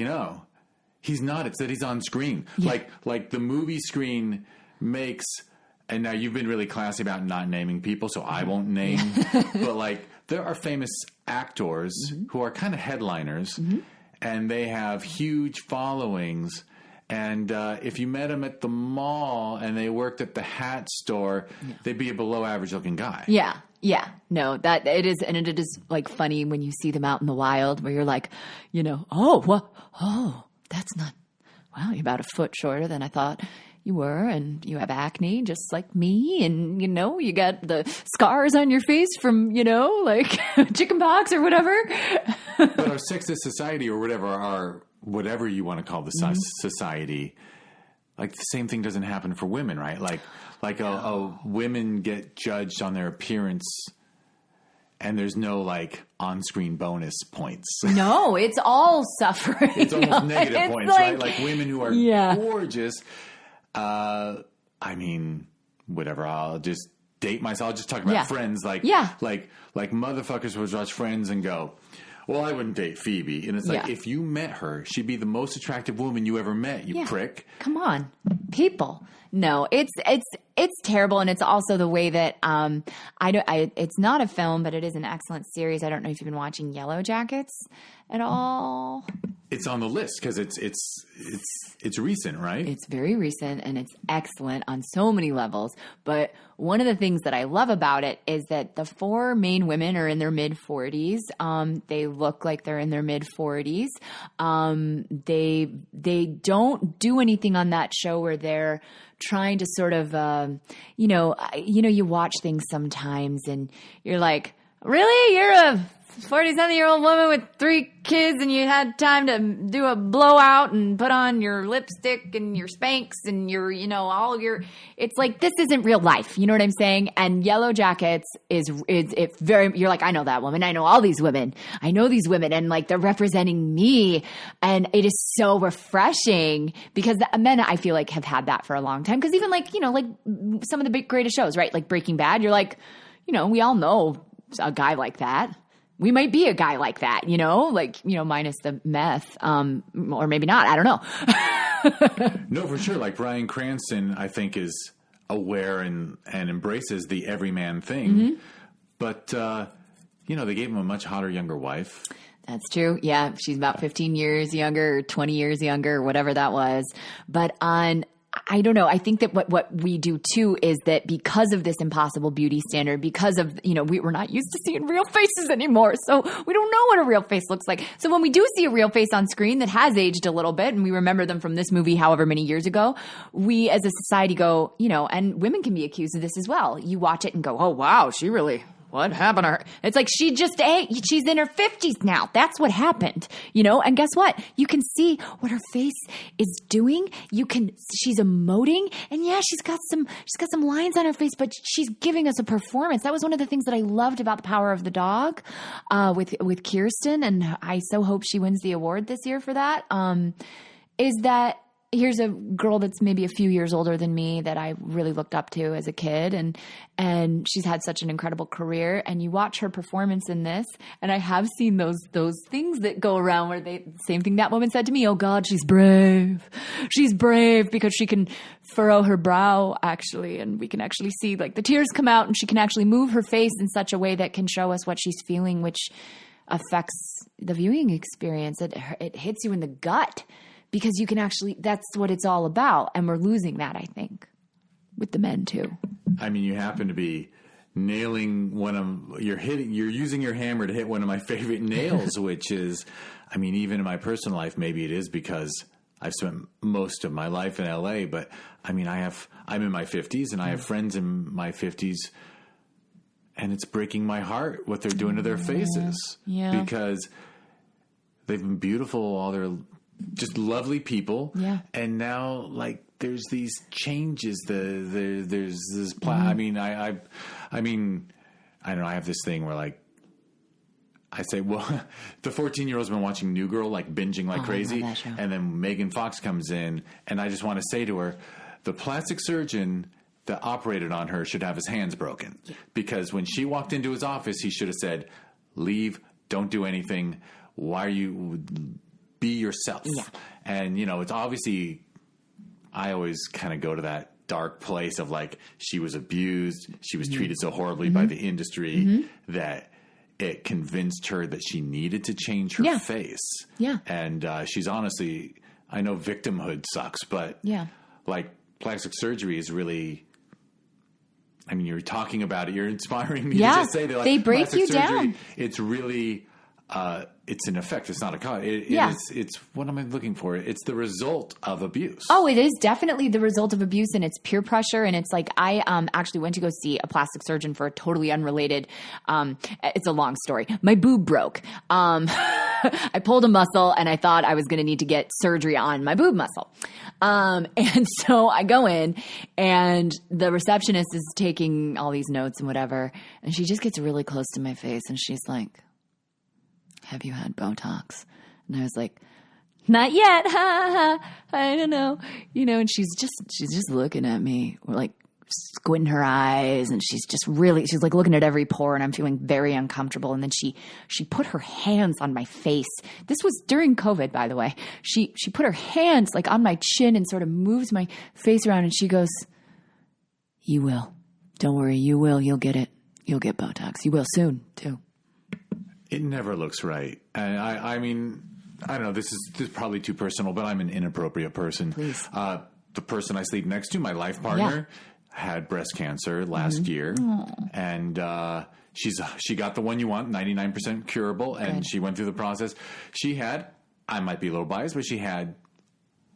he's not. It's that he's on screen. Yeah. Like the movie screen makes – and now you've been really classy about not naming people, so I won't name. But, like, there are famous actors who are kind of headliners, and they have huge followings. And if you met them at the mall and they worked at the hat store, they'd be a below average looking guy. Yeah. Yeah. No, that it is. And it is like funny when you see them out in the wild where you're like, that's not, wow, you're about a foot shorter than I thought you were. And you have acne just like me. And, you got the scars on your face from, like chicken pox or whatever. But our sexist society or whatever you want to call the society, like the same thing doesn't happen for women, right? Like women get judged on their appearance and there's no like on-screen bonus points. No, it's all suffering. It's almost negative points, right? Like women who are gorgeous. I mean, whatever, I'll just date myself. I'll just talk about friends. Like motherfuckers would watch Friends and go, well, I wouldn't date Phoebe. And it's like, if you met her, she'd be the most attractive woman you ever met, you prick. Come on, people. No, it's terrible. And it's also the way that, it's not a film, but it is an excellent series. I don't know if you've been watching Yellow Jackets at all. It's on the list because it's recent, right? It's very recent and it's excellent on so many levels. But one of the things that I love about it is that the four main women are in their mid-40s. They look like they're in their mid-40s. They don't do anything on that show where they're trying to sort of, you watch things sometimes and you're like, really? You're a 40-something-year-old woman with 3 kids and you had time to do a blowout and put on your lipstick and your Spanx and your, it's like, this isn't real life. You know what I'm saying? And Yellow Jackets is very, you're like, I know that woman. I know all these women. I know these women and like they're representing me. And it is so refreshing because the men I feel like have had that for a long time. Cause even like, like some of the big greatest shows, right? Like Breaking Bad, you're like, we all know a guy like that. We might be a guy like that, minus the meth, or maybe not. I don't know. No, for sure. Like Bryan Cranston, I think is aware and embraces the everyman thing. Mm-hmm. But, they gave him a much hotter, younger wife. That's true. Yeah. She's about 15 years younger, or 20 years younger, whatever that was. But I don't know. I think that what we do too is that because of this impossible beauty standard, because of, we're not used to seeing real faces anymore. So we don't know what a real face looks like. So when we do see a real face on screen that has aged a little bit and we remember them from this movie however many years ago, we as a society go, and women can be accused of this as well. You watch it and go, oh, wow, what happened to her? It's like she's in her 50s now. That's what happened, And guess what? You can see what her face is doing. She's emoting, and she's got some lines on her face, but she's giving us a performance. That was one of the things that I loved about The Power of the Dog, with Kirsten, and I so hope she wins the award this year for that. Is that here's a girl that's maybe a few years older than me that I really looked up to as a kid. And she's had such an incredible career, and you watch her performance in this. And I have seen those things that go around where same thing that woman said to me. Oh God, she's brave. She's brave because she can furrow her brow actually. And we can actually see like the tears come out and she can actually move her face in such a way that can show us what she's feeling, which affects the viewing experience. It hits you in the gut because you can actually, that's what it's all about. And we're losing that, I think, with the men too. I mean, you happen to be nailing you're using your hammer to hit one of my favorite nails, which is, I mean, even in my personal life, maybe it is because I've spent most of my life in LA, but I mean, I'm in my 50s and I have friends in my 50s, and it's breaking my heart what they're doing to their faces. Yeah. Because they've been beautiful, all their just lovely people. Yeah. And now, like, there's these changes. There's this. I mean, I mean, I don't know. I have this thing where, like, I say, well, the 14-year-old's been watching New Girl, like binging like crazy, and then Megan Fox comes in, and I just want to say to her, the plastic surgeon that operated on her should have his hands broken, because when she walked into his office, he should have said, "Leave, don't do anything. Why are you? Be yourself." Yeah. And it's obviously, I always kind of go to that dark place of, like, she was abused, she was treated so horribly by the industry that it convinced her that she needed to change her face. Yeah. And she's honestly, I know victimhood sucks, but like, plastic surgery is really, I mean, you're talking about it, you're inspiring me to just say that, like, they break you surgery, down. It's really, it's an effect. It's not a cause. It's what am I looking for? It's the result of abuse. Oh, it is definitely the result of abuse, and it's peer pressure. And it's like, I actually went to go see a plastic surgeon for a totally unrelated, it's a long story. My boob broke. I pulled a muscle and I thought I was going to need to get surgery on my boob muscle. And so I go in and the receptionist is taking all these notes and whatever. And she just gets really close to my face and she's like, "Have you had Botox?" And I was like, "Not yet. Ha, ha, I don't know." And she's just looking at me, like squinting her eyes. And she's like looking at every pore, and I'm feeling very uncomfortable. And then she put her hands on my face. This was during COVID, by the way. She put her hands like on my chin and sort of moves my face around. And she goes, "You will. Don't worry. You will. You'll get it. You'll get Botox. You will soon too." It never looks right. And I mean, I don't know, this is probably too personal, but I'm an inappropriate person. Please. The person I sleep next to, my life partner, had breast cancer last year. Aww. And she got the one you want, 99% curable, and she went through the process. She had, I might be a little biased, but she had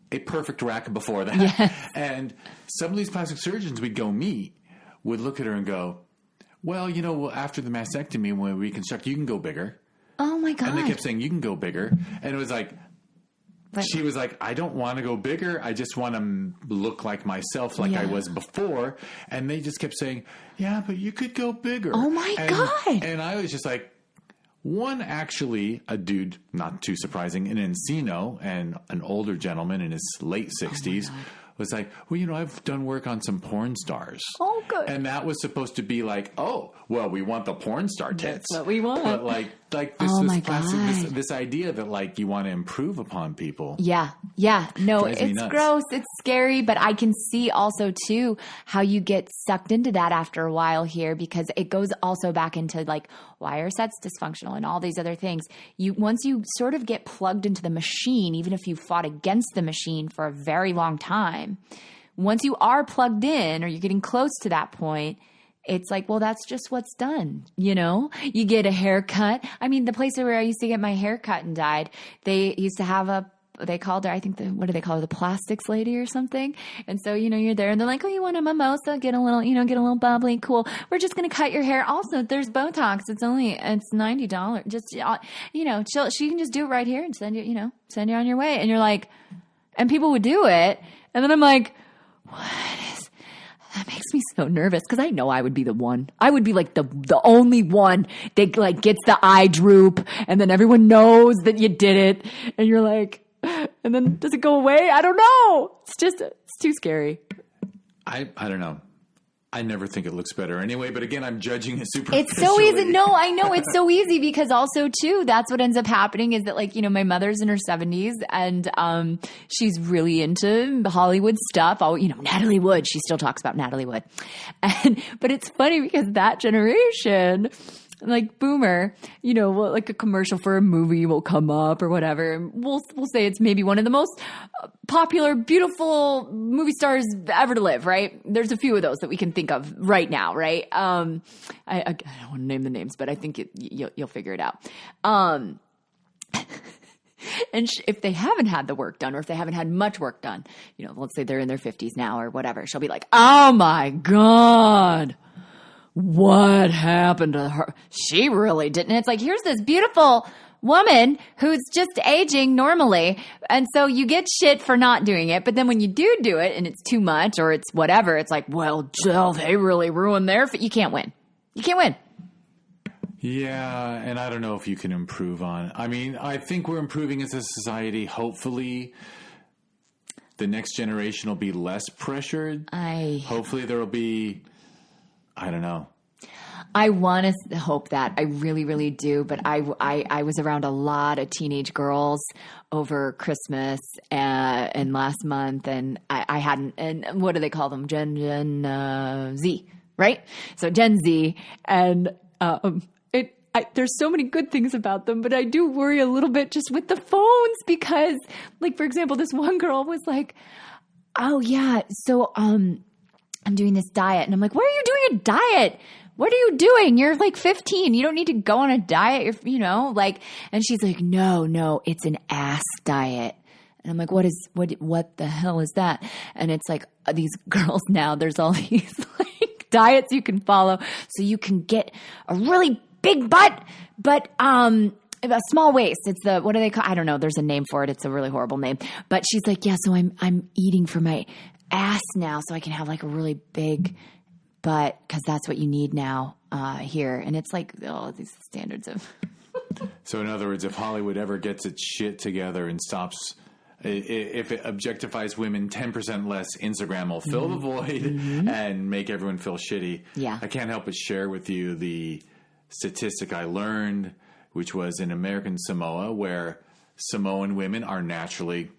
a perfect rack before that. Yes. And some of these plastic surgeons we'd go meet would look at her and go, "Well, after the mastectomy, when we reconstruct, you can go bigger." Oh my God. And they kept saying, "You can go bigger." And it was like, she was like, "I don't want to go bigger. I just want to look like myself, like I was before." And they just kept saying, "Yeah, but you could go bigger." Oh my God. And I was just like, actually, a dude, not too surprising, an Encino, and an older gentleman in his late 60s. Was like, "Well, I've done work on some porn stars." Oh, good. And that was supposed to be like, "Oh, well, we want the porn star tits." That's what we want. But like this plastic, this idea that, like, you want to improve upon people. Yeah. No, Drives me it's nuts. gross. It's scary, but I can see also too how you get sucked into that after a while here, because it goes also back into, like, why are sets dysfunctional and all these other things. Once you sort of get plugged into the machine, even if you fought against the machine for a very long time, once you are plugged in or you're getting close to that point, it's like, well, that's just what's done. You get a haircut. I mean, the place where I used to get my hair cut and dyed, they used to have they called her, I think, what do they call her? The plastics lady or something. And so, you're there and they're like, "Oh, you want a mimosa? Get a little bubbly. Cool. We're just going to cut your hair. Also, there's Botox. It's $90. Just, she can just do it right here and send you on your way." And you're like, and people would do it. And then I'm like, that makes me so nervous, because I know I would be the one. I would be like the only one that, like, gets the eye droop, and then everyone knows that you did it, and you're like, and then does it go away? I don't know. It's too scary. I don't know. I never think it looks better anyway, but again, I'm judging it superficially. It's so easy. No, I know it's so easy, because also too, that's what ends up happening is that, like, my mother's in her 70s and she's really into Hollywood stuff. Oh, Natalie Wood. She still talks about Natalie Wood. But it's funny because that generation, like Boomer, you know, like a commercial for a movie will come up or whatever. And we'll say it's maybe one of the most popular, beautiful movie stars ever to live, right? There's a few of those that we can think of right now, right? I don't want to name the names, but I think you'll figure it out. And if they haven't had the work done, or if they haven't had much work done, you know, let's say they're in their 50s now or whatever, she'll be like, oh my God, what happened to her? She really didn't. It's like, here's this beautiful woman who's just aging normally. And so you get shit for not doing it. But then when you do it and it's too much or it's whatever, it's like, well, Jill, they really ruined their You can't win. You can't win. Yeah, and I don't know if you can improve on. I mean, I think we're improving as a society. Hopefully, the next generation will be less pressured. Hopefully, there will be, I don't know. I want to hope that. I really, really do. But I was around a lot of teenage girls over Christmas and last month, and I hadn't. And what do they call them? Gen Z, right? So Gen Z, and there's so many good things about them, but I do worry a little bit just with the phones because, like, for example, this one girl was like, oh, yeah, so I'm doing this diet. And I'm like, why are you doing a diet? What are you doing? You're like 15. You don't need to go on a diet, you know, like, and she's like, no, it's an ass diet. And I'm like, what the hell is that? And it's like these girls now, there's all these like diets you can follow so you can get a really big butt, but a small waist. It's what do they call? I don't know. There's a name for it. It's a really horrible name. But she's like, yeah. So I'm eating for my ass now, so I can have like a really big butt because that's what you need now here. And it's like, oh, these standards of. So in other words, if Hollywood ever gets its shit together and stops. If it objectifies women 10% less, Instagram will fill the void and make everyone feel shitty. Yeah. I can't help but share with you the statistic I learned, which was in American Samoa, where Samoan women are naturally,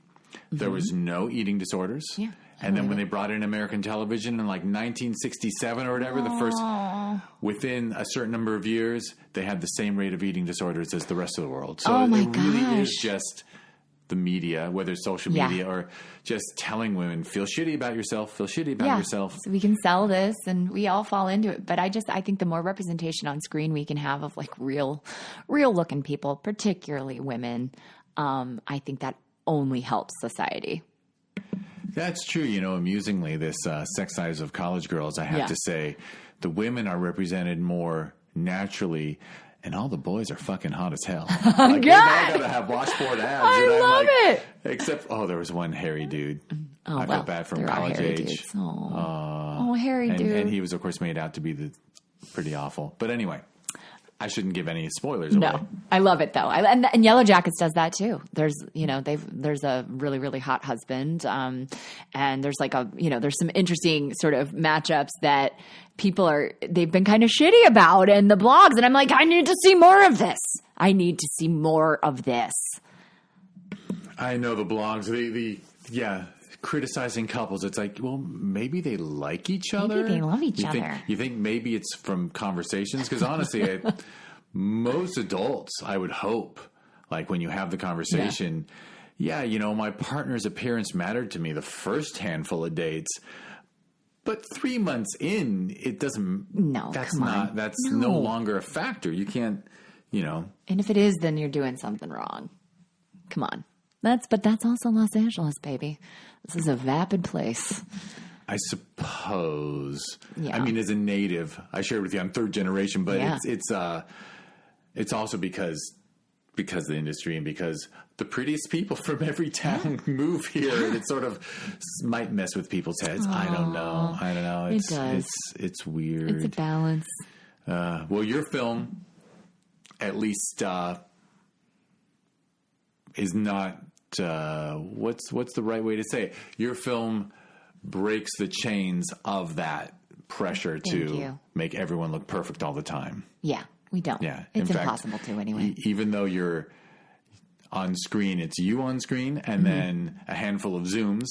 there was no eating disorders. Yeah. And then when they brought in American television in like 1967 or whatever, the first, within a certain number of years, they had the same rate of eating disorders as the rest of the world. So it really is just the media, whether it's social media or just telling women, feel shitty about yourself, yourself. So we can sell this and we all fall into it. But I think the more representation on screen we can have of like real looking people, particularly women, I think that only helps society. That's true. You know, amusingly, this Sex Lives of College Girls, I have to say, the women are represented more naturally. And all the boys are fucking hot as hell. Like, they all gotta have washboard abs. I love it. Except, there was one hairy dude. I feel bad from college age. Hairy dude. And he was, of course, made out to be pretty awful. But anyway, I shouldn't give any spoilers away. No, I love it though. And Yellow Jackets does that too. There's a really, really hot husband. And there's like there's some interesting sort of matchups that they've been kind of shitty about in the blogs. And I'm like, I need to see more of this. I know the blogs, criticizing couples. It's like, well, maybe they like each other. Maybe they love each other. You think maybe it's from conversations? Because honestly, most adults, I would hope, like when you have the conversation, my partner's appearance mattered to me the first handful of dates. But 3 months in, it doesn't. No, that's no longer a factor. You can't, And if it is, then you're doing something wrong. Come on. But that's also Los Angeles, baby. This is a vapid place. I suppose. Yeah. I mean, as a native, I shared with you, I'm third generation, but it's also because of the industry and because the prettiest people from every town move here, and it sort of might mess with people's heads. I don't know. It does. It's weird. It's a balance. Well, your film, at least, is not. What's the right way to say it? Your film breaks the chains of that pressure to make everyone look perfect all the time. Yeah, we don't. Yeah, it's impossible to anyway. Even though you're on screen, it's you on screen, and then a handful of Zooms.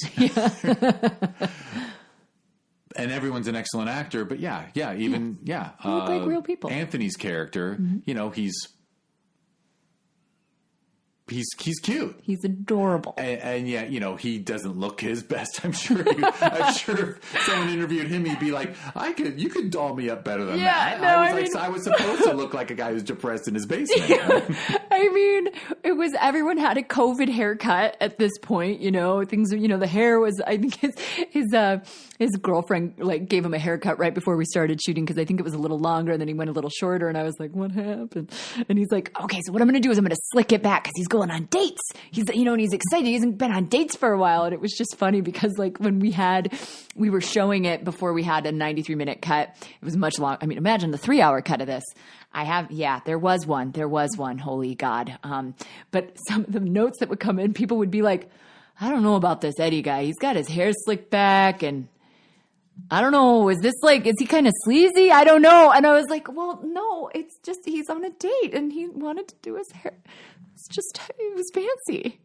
and everyone's an excellent actor, but even They look like real people. Anthony's character, he's cute. He's adorable. And yet, he doesn't look his best. I'm sure if someone interviewed him, he'd be like, you could doll me up better than that. No, I was supposed to look like a guy who's depressed in his basement. I mean, everyone had a COVID haircut at this point, things, the hair was, I think his girlfriend gave him a haircut right before we started shooting. Cause I think it was a little longer and then he went a little shorter and I was like, what happened? And he's like, okay, so what I'm going to do is I'm going to slick it back. Cause he's going on dates. He's, and he's excited. He hasn't been on dates for a while. And it was just funny because when we were showing it before we had a 93-minute cut, it was much long. I mean, imagine the 3-hour cut of this. There was one. Holy God. But some of the notes that would come in, people would be like, I don't know about this Eddie guy. He's got his hair slicked back and I don't know. Is he kind of sleazy? I don't know. And I was like, well, no, it's just, he's on a date and he wanted to do his hair. It was fancy.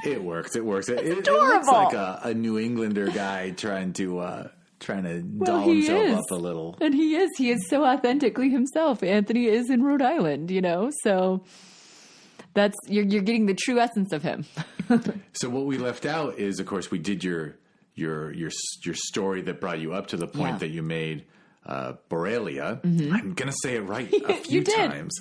It works. It adorable. It looks like a New Englander guy trying to doll himself up a little. And he is so authentically himself. Anthony is in Rhode Island, so that's, you're getting the true essence of him. So what we left out is, of course, we did your story that brought you up to the point that you made Borrelia. Mm-hmm. I'm going to say it right a few times.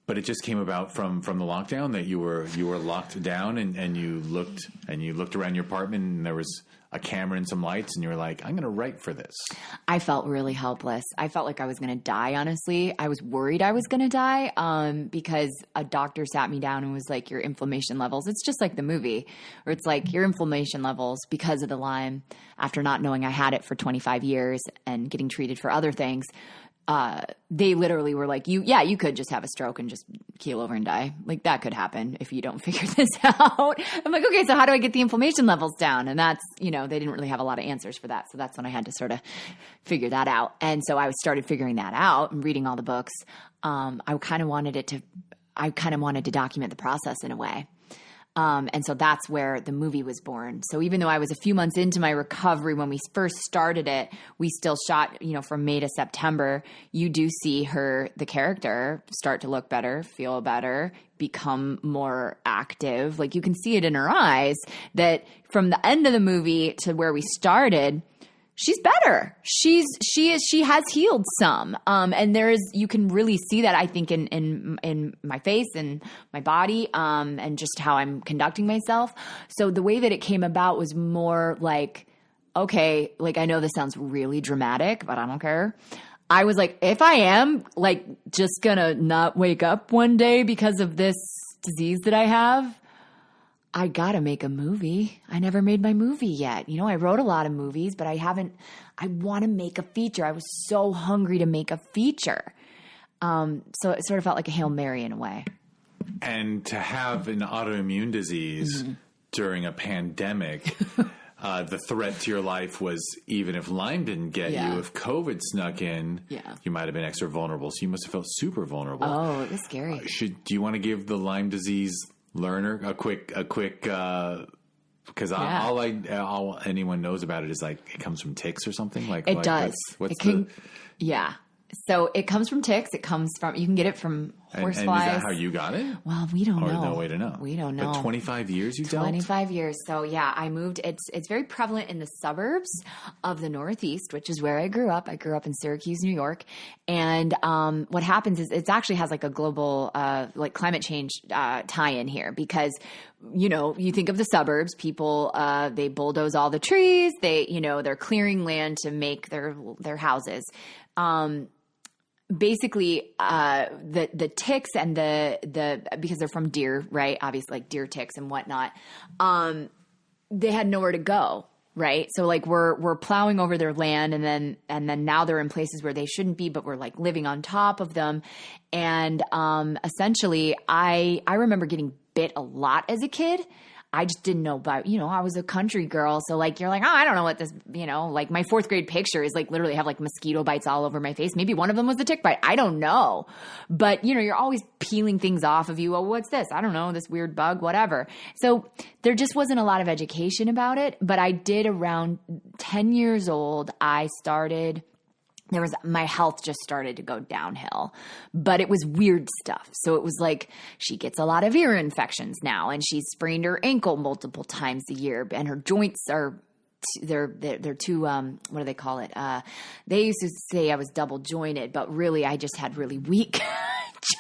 But it just came about from the lockdown that you were locked down and you looked around your apartment and there was a camera and some lights and you were like, I'm going to write for this. I felt really helpless. I felt like I was going to die, honestly. I was worried I was going to die because a doctor sat me down and was like, your inflammation levels. It's just like the movie where it's like your inflammation levels because of the Lyme, after not knowing I had it for 25 years and getting treated for other things. They literally were like, you could just have a stroke and just keel over and die. Like that could happen if you don't figure this out. I'm like, okay, so how do I get the inflammation levels down? And that's, they didn't really have a lot of answers for that. So that's when I had to sort of figure that out. And so I started figuring that out and reading all the books. I kind of wanted to document the process in a way. And so that's where the movie was born. So even though I was a few months into my recovery when we first started it, we still shot, from May to September. You do see the character start to look better, feel better, become more active. Like you can see it in her eyes that from the end of the movie to where we started, she's better. She has healed some. And you can really see that, I think, in my face and my body, and just how I'm conducting myself. So the way that it came about was more like, okay, like I know this sounds really dramatic, but I don't care. I was like, if I am just gonna not wake up one day because of this disease that I have, I gotta make a movie. I never made my movie yet. I wrote a lot of movies, but I want to make a feature. I was so hungry to make a feature. So it sort of felt like a Hail Mary in a way. And to have an autoimmune disease during a pandemic, the threat to your life was, even if Lyme didn't get you, if COVID snuck in, you might have been extra vulnerable. So you must have felt super vulnerable. Oh, it was scary. Do you want to give the Lyme disease learner a quick because all anyone knows about it is like it comes from ticks or something. It does. So it comes from ticks. You can get it from horseflies. And is that how you got it? Well, we don't know. Or no way to know. We don't know. But 25 years you dealt? 25 years. So yeah, I moved. It's very prevalent in the suburbs of the Northeast, which is where I grew up. I grew up in Syracuse, New York. And what happens is it actually has like a global climate change tie-in here because you think of the suburbs, people they bulldoze all the trees. They're clearing land to make their houses. Basically, the ticks and the because they're from deer, right? Obviously, like deer ticks and whatnot. They had nowhere to go, right? So like we're plowing over their land, and then now they're in places where they shouldn't be, but we're like living on top of them. And essentially, I remember getting bit a lot as a kid. I just didn't know about, I was a country girl. So like, you're like, oh, I don't know what this, like my 4th grade picture is like literally have like mosquito bites all over my face. Maybe one of them was the tick bite. I don't know. But you're always peeling things off of you. Oh, what's this? I don't know. This weird bug, whatever. So there just wasn't a lot of education about it. But I did around 10 years old. My health just started to go downhill, but it was weird stuff. So it was like, she gets a lot of ear infections now, and she's sprained her ankle multiple times a year, and her joints are, they're too, what do they call it? They used to say I was double jointed, but really I just had really weak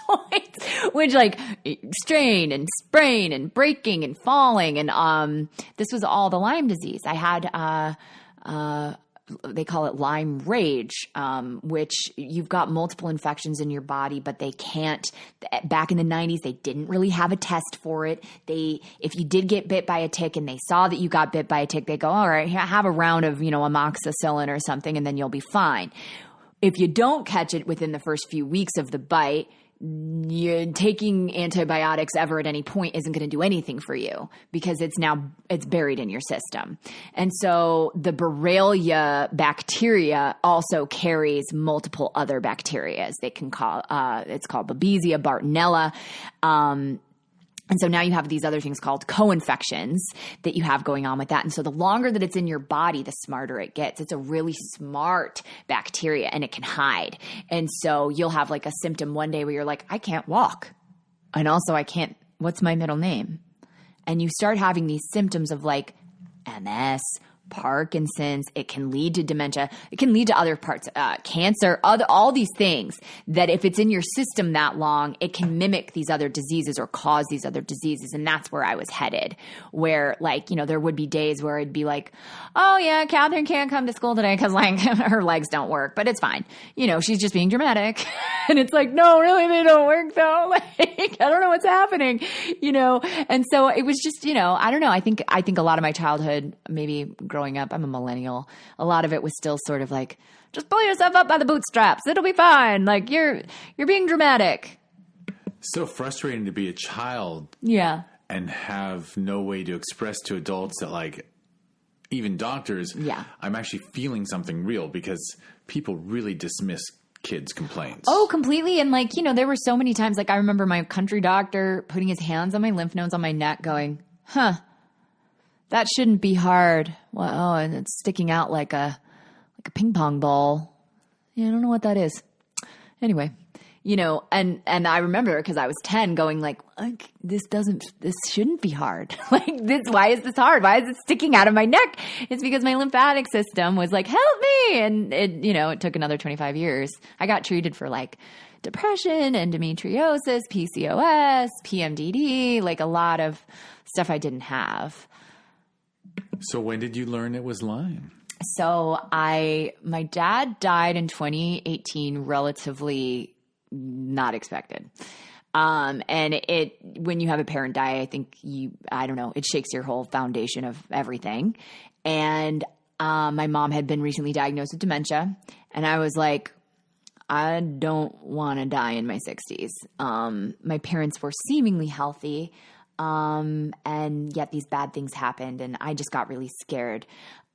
joints, which like strain and sprain and breaking and falling. And, this was all the Lyme disease. I had, they call it Lyme rage, which you've got multiple infections in your body, but they can't. Back in the 90s, they didn't really have a test for it. If you did get bit by a tick and they saw that you got bit by a tick, they go, all right, have a round of, amoxicillin or something, and then you'll be fine. If you don't catch it within the first few weeks of the bite, you're taking antibiotics ever at any point isn't going to do anything for you, because it's buried in your system. And so the Borrelia bacteria also carries multiple other bacteria. They can call, it's called Babesia, Bartonella. And so now you have these other things called co-infections that you have going on with that. And so the longer that it's in your body, the smarter it gets. It's a really smart bacteria, and it can hide. And so you'll have like a symptom one day where you're like, I can't walk. And also what's my middle name? And you start having these symptoms of like MS, Parkinson's. It can lead to dementia. It can lead to other parts, cancer, all these things that if it's in your system that long, it can mimic these other diseases or cause these other diseases. And that's where I was headed, where like, there would be days where it'd be like, oh yeah, Kathryne can't come to school today because like her legs don't work, but it's fine. she's just being dramatic. And it's like, no, really, they don't work though. Like, I don't know what's happening, And so it was just, I don't know. I think a lot of my childhood, maybe growing up, I'm a millennial. A lot of it was still sort of like, just pull yourself up by the bootstraps. It'll be fine. Like you're being dramatic. So frustrating to be a child. Yeah. And have no way to express to adults that like, even doctors, I'm actually feeling something real, because people really dismiss kids' complaints. Oh, completely. And like, there were so many times, like I remember my country doctor putting his hands on my lymph nodes on my neck going, that shouldn't be hard. Well, and it's sticking out like a ping pong ball. Yeah, I don't know what that is. Anyway, and I remember, because I was 10, going like this shouldn't be hard. Like why is this hard? Why is it sticking out of my neck? It's because my lymphatic system was like, help me. And it took another 25 years. I got treated for like depression, endometriosis, PCOS, PMDD, like a lot of stuff I didn't have. So when did you learn it was Lyme? So my dad died in 2018, relatively not expected. And when you have a parent die, I think I don't know, it shakes your whole foundation of everything. And, my mom had been recently diagnosed with dementia, and I was like, I don't want to die in my 60s. My parents were seemingly healthy. And yet these bad things happened, and I just got really scared.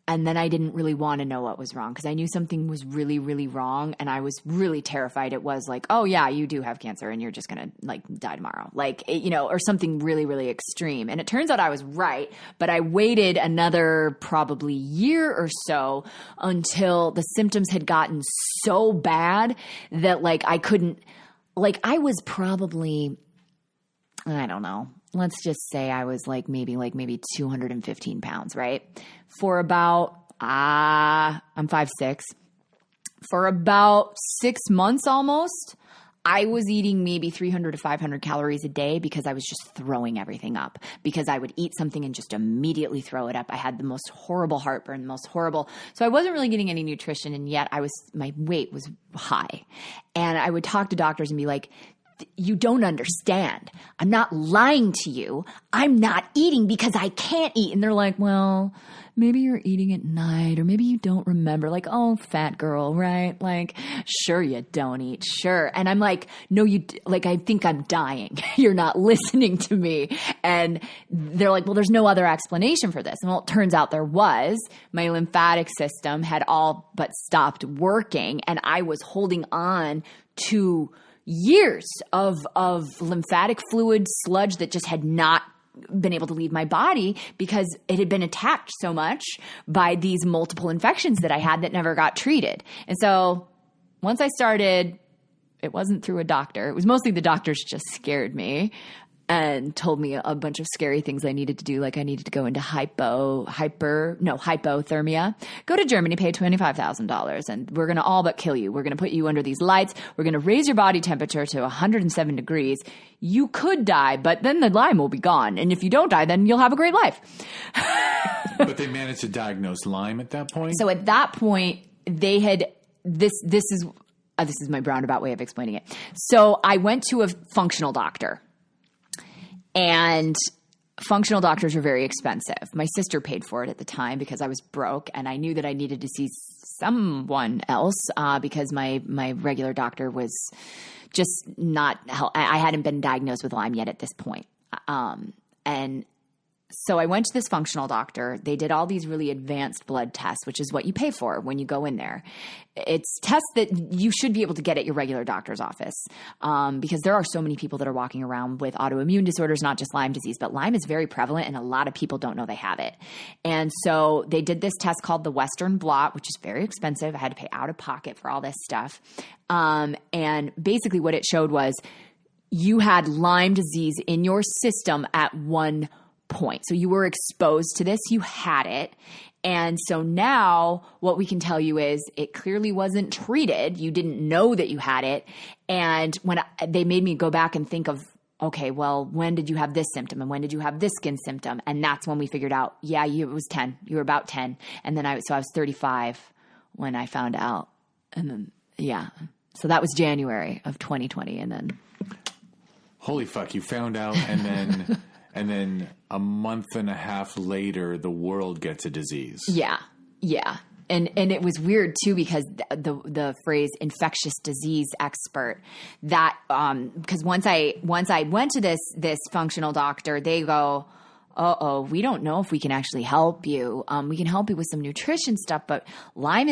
And then I didn't really want to know what was wrong, because I knew something was really, really wrong. And I was really terrified. It was like, oh yeah, you do have cancer and you're just going to like die tomorrow. Like, or something really, really extreme. And it turns out I was right, but I waited another probably year or so until the symptoms had gotten so bad that like I couldn't, like I was probably, I don't know. Let's just say I was like maybe 215 pounds, right? For about, I'm 5'6". For about 6 months almost, I was eating maybe 300 to 500 calories a day, because I was just throwing everything up, because I would eat something and just immediately throw it up. I had the most horrible heartburn, the most horrible. So I wasn't really getting any nutrition, and yet my weight was high. And I would talk to doctors and be like, you don't understand. I'm not lying to you. I'm not eating because I can't eat. And they're like, well, maybe you're eating at night, or maybe you don't remember. Like, oh, fat girl, right? Like, sure you don't eat, sure. And I'm like, no, I think I'm dying. You're not listening to me. And they're like, well, there's no other explanation for this. And well, it turns out there was. My lymphatic system had all but stopped working, and I was holding on to years of lymphatic fluid sludge that just had not been able to leave my body because it had been attacked so much by these multiple infections that I had that never got treated. And so once I started, it wasn't through a doctor. It was mostly the doctors just scared me and told me a bunch of scary things I needed to do. Like I needed to go into hypothermia. Go to Germany, pay $25,000, and we're going to all but kill you. We're going to put you under these lights. We're going to raise your body temperature to 107 degrees. You could die, but then the Lyme will be gone. And if you don't die, then you'll have a great life. But they managed to diagnose Lyme at that point? So at that point, they had this is my roundabout way of explaining it. So I went to a functional doctor. And functional doctors are very expensive. My sister paid for it at the time because I was broke, and I knew that I needed to see someone else because my regular doctor was just not – I hadn't been diagnosed with Lyme yet at this point. And so I went to this functional doctor. They did all these really advanced blood tests, which is what you pay for when you go in there. It's tests that you should be able to get at your regular doctor's office because there are so many people that are walking around with autoimmune disorders, not just Lyme disease, but Lyme is very prevalent and a lot of people don't know they have it. And so they did this test called the Western blot, which is very expensive. I had to pay out of pocket for all this stuff. And basically what it showed was you had Lyme disease in your system at one point. So you were exposed to this, you had it. And so now what we can tell you is it clearly wasn't treated. You didn't know that you had it. And when they made me go back and think of, okay, well, when did you have this symptom? And when did you have this skin symptom? And that's when we figured out, yeah, it was 10. You were about 10. And then I was 35 when I found out. And then, yeah. So that was January of 2020. And then. Holy fuck, you found out and then... And then a month and a half later, the world gets a disease. Yeah, yeah. And it was weird, too, because the phrase infectious disease expert, that because once I went to this functional doctor, they go, we don't know if we can actually help you. We can help you with some nutrition stuff, but Lyme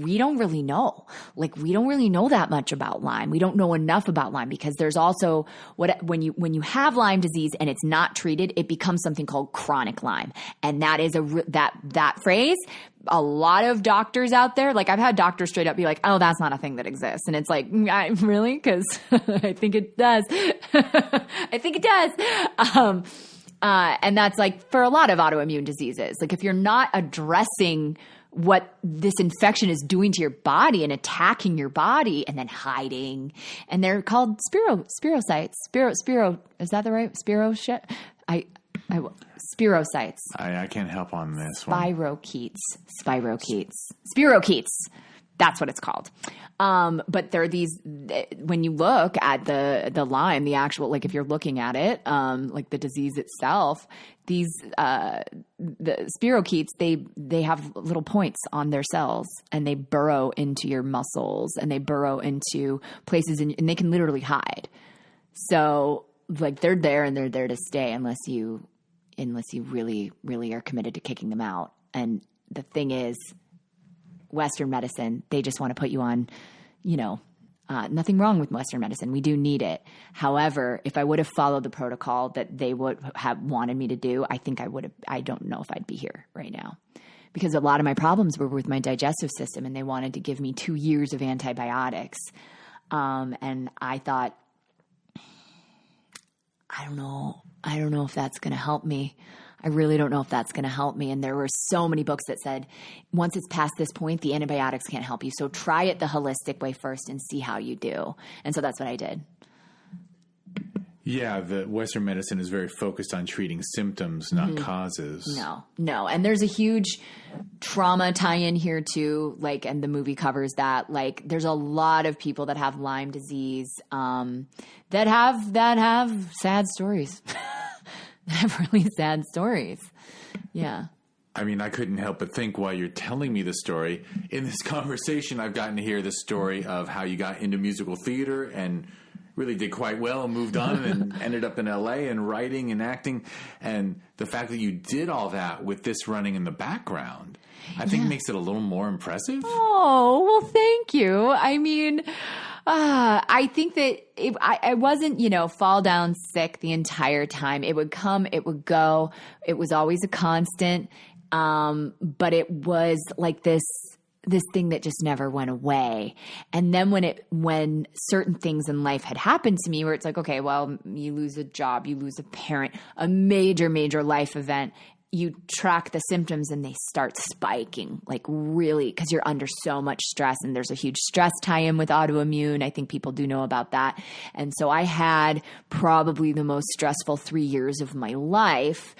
we don't really know. Like, we don't really know that much about Lyme. We don't know enough about Lyme because there's also when you have Lyme disease and it's not treated, it becomes something called chronic Lyme. And that is that phrase. A lot of doctors out there, like I've had doctors straight up be like, oh, that's not a thing that exists. And it's like, really? Because I think it does. I think it does. And that's like for a lot of autoimmune diseases. Like if you're not addressing what this infection is doing to your body and attacking your body and then hiding, and they're called spirocytes. Spiro, is that the right? Spiro shit? Spirocytes. I can't help on this one. Spirochetes. That's what it's called. But there are these, when you look at the Lyme, the actual, like if you're looking at it, like the disease itself, these, the spirochetes, they have little points on their cells and they burrow into your muscles and they burrow into places and they can literally hide. So like they're there and they're there to stay unless you really, really are committed to kicking them out. And the thing is, Western medicine, they just want to put you on, nothing wrong with Western medicine. We do need it. However, if I would have followed the protocol that they would have wanted me to do, I think I don't know if I'd be here right now because a lot of my problems were with my digestive system and they wanted to give me 2 years of antibiotics. And I thought, I don't know if that's going to help me. I really don't know if that's going to help me. And there were so many books that said, once it's past this point, the antibiotics can't help you. So try it the holistic way first and see how you do. And so that's what I did. Yeah, the Western medicine is very focused on treating symptoms, not causes. No. And there's a huge trauma tie-in here too, like, and the movie covers that. Like, there's a lot of people that have Lyme disease that have sad stories. That have really sad stories. Yeah. I mean, I couldn't help but think while you're telling me the story, in this conversation, I've gotten to hear the story of how you got into musical theater and really did quite well and moved on and ended up in LA and writing and acting. And the fact that you did all that with this running in the background, I think makes it a little more impressive. Oh, well, thank you. I mean, I think that I wasn't, fall down sick the entire time. It would come, it would go. It was always a constant. But it was like this thing that just never went away. And then when certain things in life had happened to me where it's like, okay, well, you lose a job, you lose a parent, a major, major life event, you track the symptoms and they start spiking, like really, because you're under so much stress, and there's a huge stress tie-in with autoimmune. I think people do know about that. And so I had probably the most stressful 3 years of my life,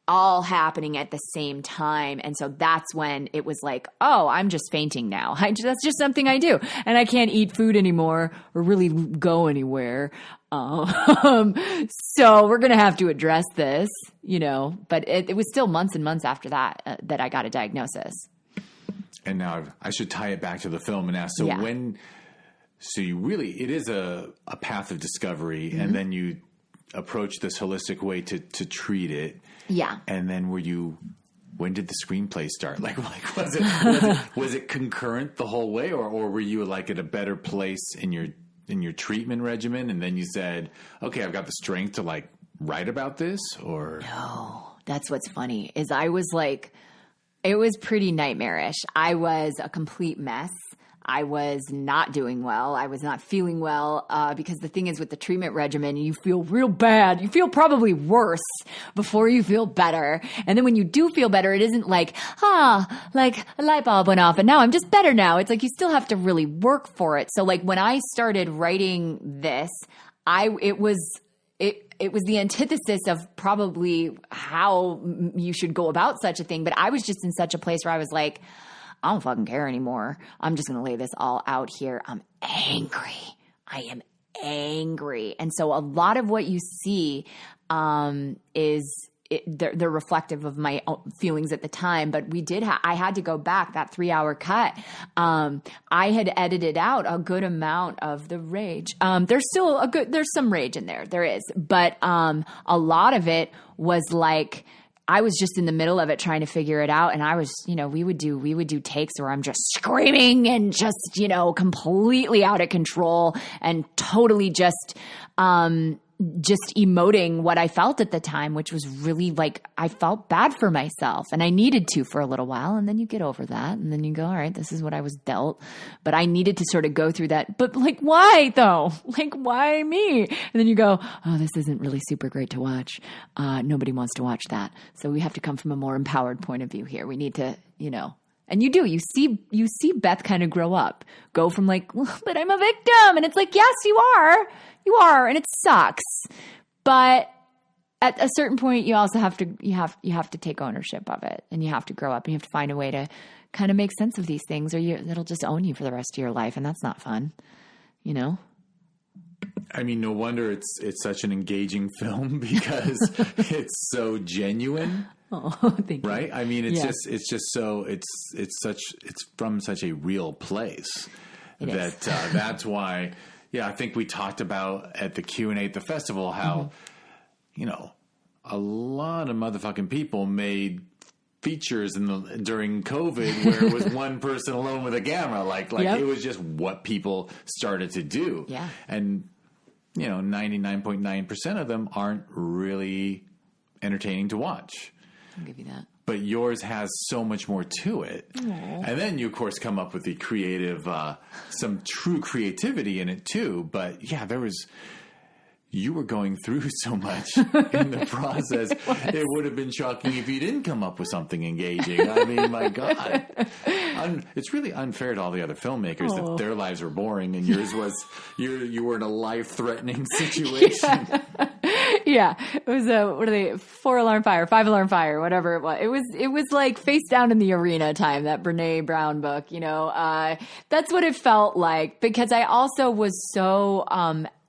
all happening at the same time. And so that's when it was like, oh, I'm just fainting now. That's just something I do. And I can't eat food anymore or really go anywhere. So we're going to have to address this, but it was still months and months after that, that I got a diagnosis. And now I should tie it back to the film and ask, so you really, it is a path of discovery, and then you approach this holistic way to treat it. Yeah. And then when did the screenplay start? Like was it concurrent the whole way, or were you like at a better place in your treatment regimen, and then you said, okay, I've got the strength to like write about this? Or no, that's what's funny is I was like, it was pretty nightmarish. I was a complete mess. I was not doing well. I was not feeling well because the thing is with the treatment regimen, you feel real bad. You feel probably worse before you feel better. And then when you do feel better, it isn't like, like a light bulb went off and now I'm just better now. It's like you still have to really work for it. So like when I started writing this, it was the antithesis of probably how you should go about such a thing. But I was just in such a place where I was like, I don't fucking care anymore. I'm just going to lay this all out here. I'm angry. I am angry. And so a lot of what you see they're reflective of my feelings at the time. But I had to go back, that 3-hour cut. I had edited out a good amount of the rage. There's still there's some rage in there. There is. But a lot of it was like, I was just in the middle of it trying to figure it out. And I was, we would do takes where I'm just screaming and just, completely out of control and totally just emoting what I felt at the time, which was really like, I felt bad for myself and I needed to for a little while. And then you get over that. And then you go, all right, this is what I was dealt. But I needed to sort of go through that. But like, why though? Like, why me? And then you go, oh, this isn't really super great to watch. Nobody wants to watch that. So we have to come from a more empowered point of view here. We need to, and you do, you see Beth kind of grow up, go from like, well, but I'm a victim. And it's like, yes, you are. And it sucks. But at a certain point, you also have to take ownership of it, and you have to grow up and you have to find a way to kind of make sense of these things, or it'll just own you for the rest of your life. And that's not fun, I mean, no wonder it's such an engaging film because it's so genuine. Oh, thank you. Right? I mean, it's from such a real place that's why. Yeah, I think we talked about at the Q&A at the festival how, a lot of motherfucking people made features during COVID where it was one person alone with a camera. Like It was just what people started to do. Yeah. And, 99.9% of them aren't really entertaining to watch. I'll give you that. But yours has so much more to it. Aww. And then you, of course, come up with the creative, some true creativity in it, too. But, yeah, you were going through so much in the process. It would have been shocking if you didn't come up with something engaging. I mean, my God. It's really unfair to all the other filmmakers that their lives were boring and yours was, you were in a life-threatening situation. Yeah. Yeah. It was what are they? 4-alarm fire, 5-alarm fire, whatever it was. It was like Face Down in the Arena time, that Brene Brown book, you know. That's what it felt like, because I also was so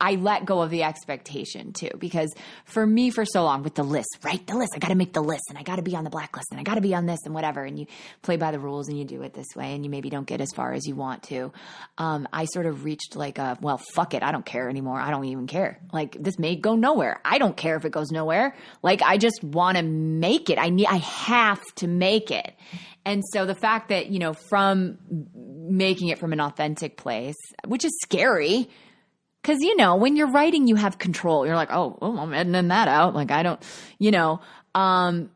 I let go of the expectation too, because for me, for so long with the list, right? The list, I got to make the list, and I got to be on the blacklist, and I got to be on this and whatever. And you play by the rules and you do it this way, and you maybe don't get as far as you want to. I sort of reached like well, fuck it. I don't care anymore. I don't even care. Like, this may go nowhere. I don't care if it goes nowhere. Like, I just want to make it. I have to make it. And so the fact that, you know, from making it from an authentic place, which is scary, because, you know, when you're writing, you have control. You're like, oh, I'm editing that out. Like, I don't, you know,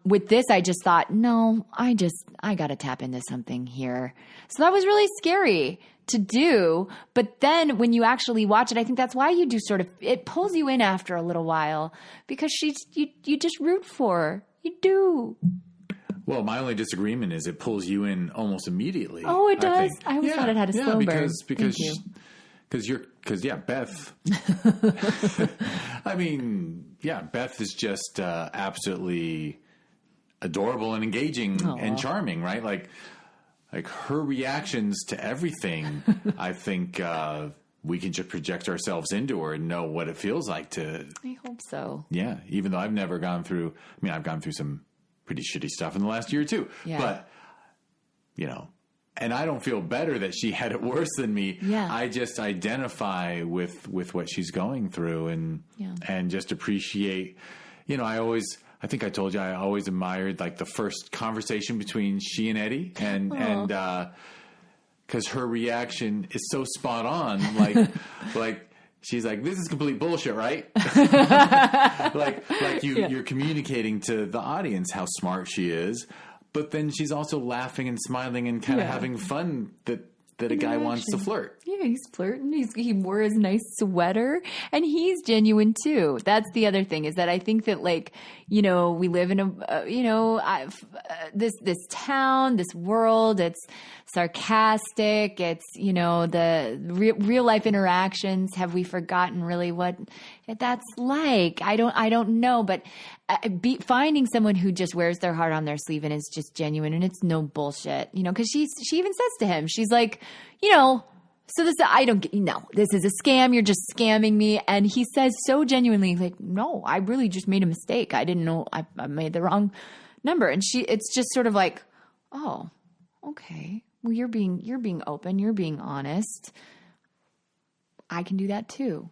with this, I just thought, no, I got to tap into something here. So that was really scary to do. But then when you actually watch it, I think that's why you do sort of, it pulls you in after a little while, because you just root for her. You do. Well, my only disagreement is it pulls you in almost immediately. Oh, it does? Think. I always thought it had a slow burn. Beth, I mean, Beth is just absolutely adorable and engaging and charming, right? Like her reactions to everything, I think we can just project ourselves into her and know what it feels like to. I hope so. Yeah, even though I've never gone through, I've gone through some pretty shitty stuff in the last year or two. Yeah. But, you know, and I don't feel better that she had it worse than me. Yeah. I just identify with what she's going through and just appreciate, you know, I think I told you, I always admired like the first conversation between she and Eddie and because her reaction is so spot on. Like she's like, this is complete bullshit, right? You're communicating to the audience how smart she is. But then she's also laughing and smiling and kind of having fun that a guy wants to flirt. Yeah, he's flirting. He wore his nice sweater, and he's genuine too. That's the other thing, is that I think that, like, you know, we live in a this town, this world. It's sarcastic. It's, you know, the real life interactions. Have we forgotten really what that's like? I don't know, but finding someone who just wears their heart on their sleeve and is just genuine, and it's no bullshit, you know, because she even says to him, she's like, you know, so this is a scam. You're just scamming me. And he says so genuinely, like, no, I really just made a mistake. I didn't know I made the wrong number. And it's just sort of like, oh, okay. Well, you're being open. You're being honest. I can do that too.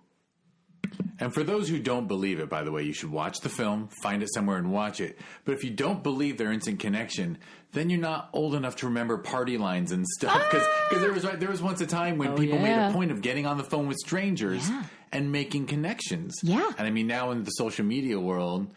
And for those who don't believe it, by the way, you should watch the film, find it somewhere and watch it. But if you don't believe their instant connection, then you're not old enough to remember party lines and stuff. Because there was once a time when people made a point of getting on the phone with strangers and making connections. Yeah. And I mean, now in the social media world.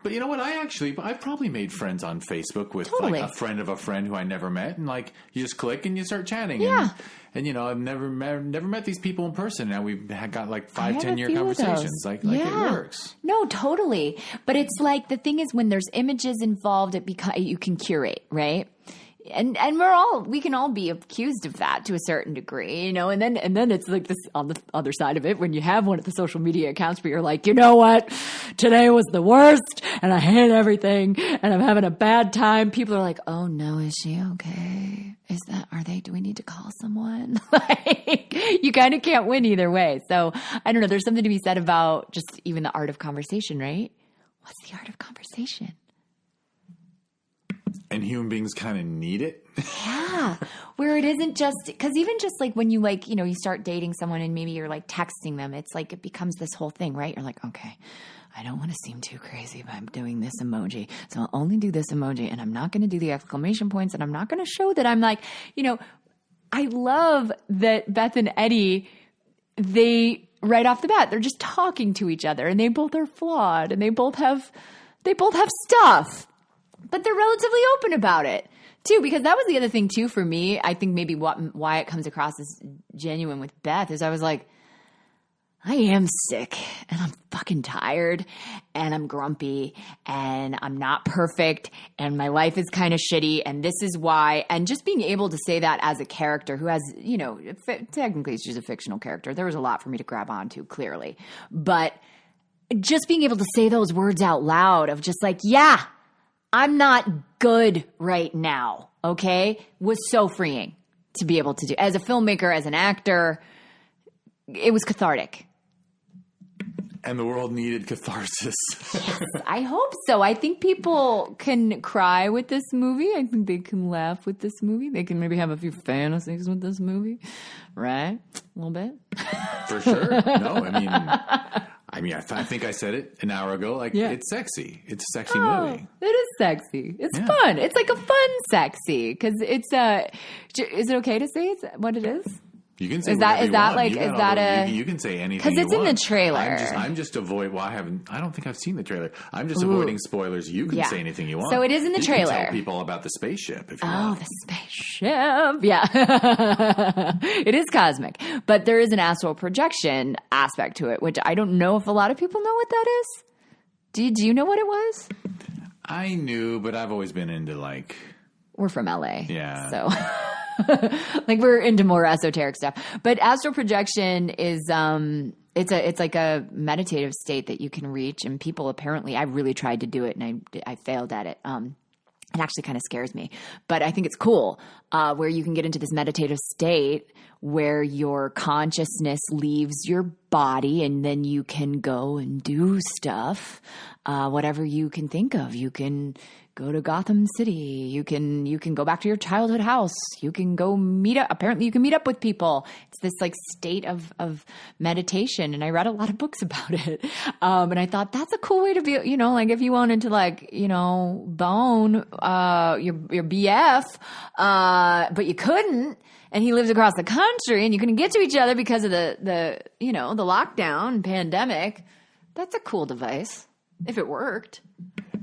But you know what? I've probably made friends on Facebook with like a friend of a friend who I never met. And like, you just click and you start chatting. Yeah. And you know, I've never met these people in person. Now we've got like 5-10 year conversations. Like it works. No, totally. But it's like, the thing is, when there's images involved, you can curate, right? And we can all be accused of that to a certain degree, you know, and then it's like this on the other side of it, when you have one of the social media accounts where you're like, you know what, today was the worst and I hate everything and I'm having a bad time. People are like, oh no, is she okay? Do we need to call someone? Like, you kind of can't win either way. So I don't know. There's something to be said about just even the art of conversation, right? What's the art of conversation? And human beings kind of need it. Yeah. Where it isn't just, because even just like when you like, you know, you start dating someone and maybe you're like texting them, it's like it becomes this whole thing, right? You're like, okay, I don't want to seem too crazy by doing this emoji. So I'll only do this emoji, and I'm not going to do the exclamation points, and I'm not going to show that I'm like, you know, I love that Beth and Eddie, they right off the bat, they're just talking to each other, and they both are flawed, and they both have stuff. But they're relatively open about it too, because that was the other thing too for me. I think maybe why it comes across as genuine with Beth is I was like, I am sick and I'm fucking tired and I'm grumpy and I'm not perfect and my life is kind of shitty and this is why. And just being able to say that as a character who has, you know, technically she's a fictional character. There was a lot for me to grab onto, clearly. But just being able to say those words out loud of just like, yeah, I'm not good right now, okay, was so freeing to be able to do. As a filmmaker, as an actor, it was cathartic. And the world needed catharsis. Yes, I hope so. I think people can cry with this movie. I think they can laugh with this movie. They can maybe have a few fantasies with this movie, right? A little bit. For sure. No, I think I said it an hour ago. Like, it's sexy. It's a sexy movie. It is sexy. It's fun. It's like a fun sexy because it's is it okay to say it's what it is? You can say you can say anything because it's in the trailer. I'm just avoid. Well, I don't think I've seen the trailer. I'm just avoiding spoilers. You can say anything you want. So it is in the trailer. You can tell people about the spaceship if you want. The spaceship. Yeah, it is cosmic, but there is an astral projection aspect to it, which I don't know if a lot of people know what that is. Do you know what it was? I knew, but I've always been into like. We're from LA. Yeah. So. Like we're into more esoteric stuff, but astral projection is it's like a meditative state that you can reach, and people apparently I really tried to do it and I failed at it. It actually kind of scares me, but I think it's cool where you can get into this meditative state where your consciousness leaves your body and then you can go and do stuff, whatever you can think of. You can go to Gotham City. You can go back to your childhood house. You can go meet up. Apparently you can meet up with people. It's this like state of meditation. And I read a lot of books about it. And I thought that's a cool way to be, like if you wanted to like, bone, your BF, but you couldn't, and he lives across the country and you couldn't get to each other because of the lockdown and pandemic. That's a cool device if it worked.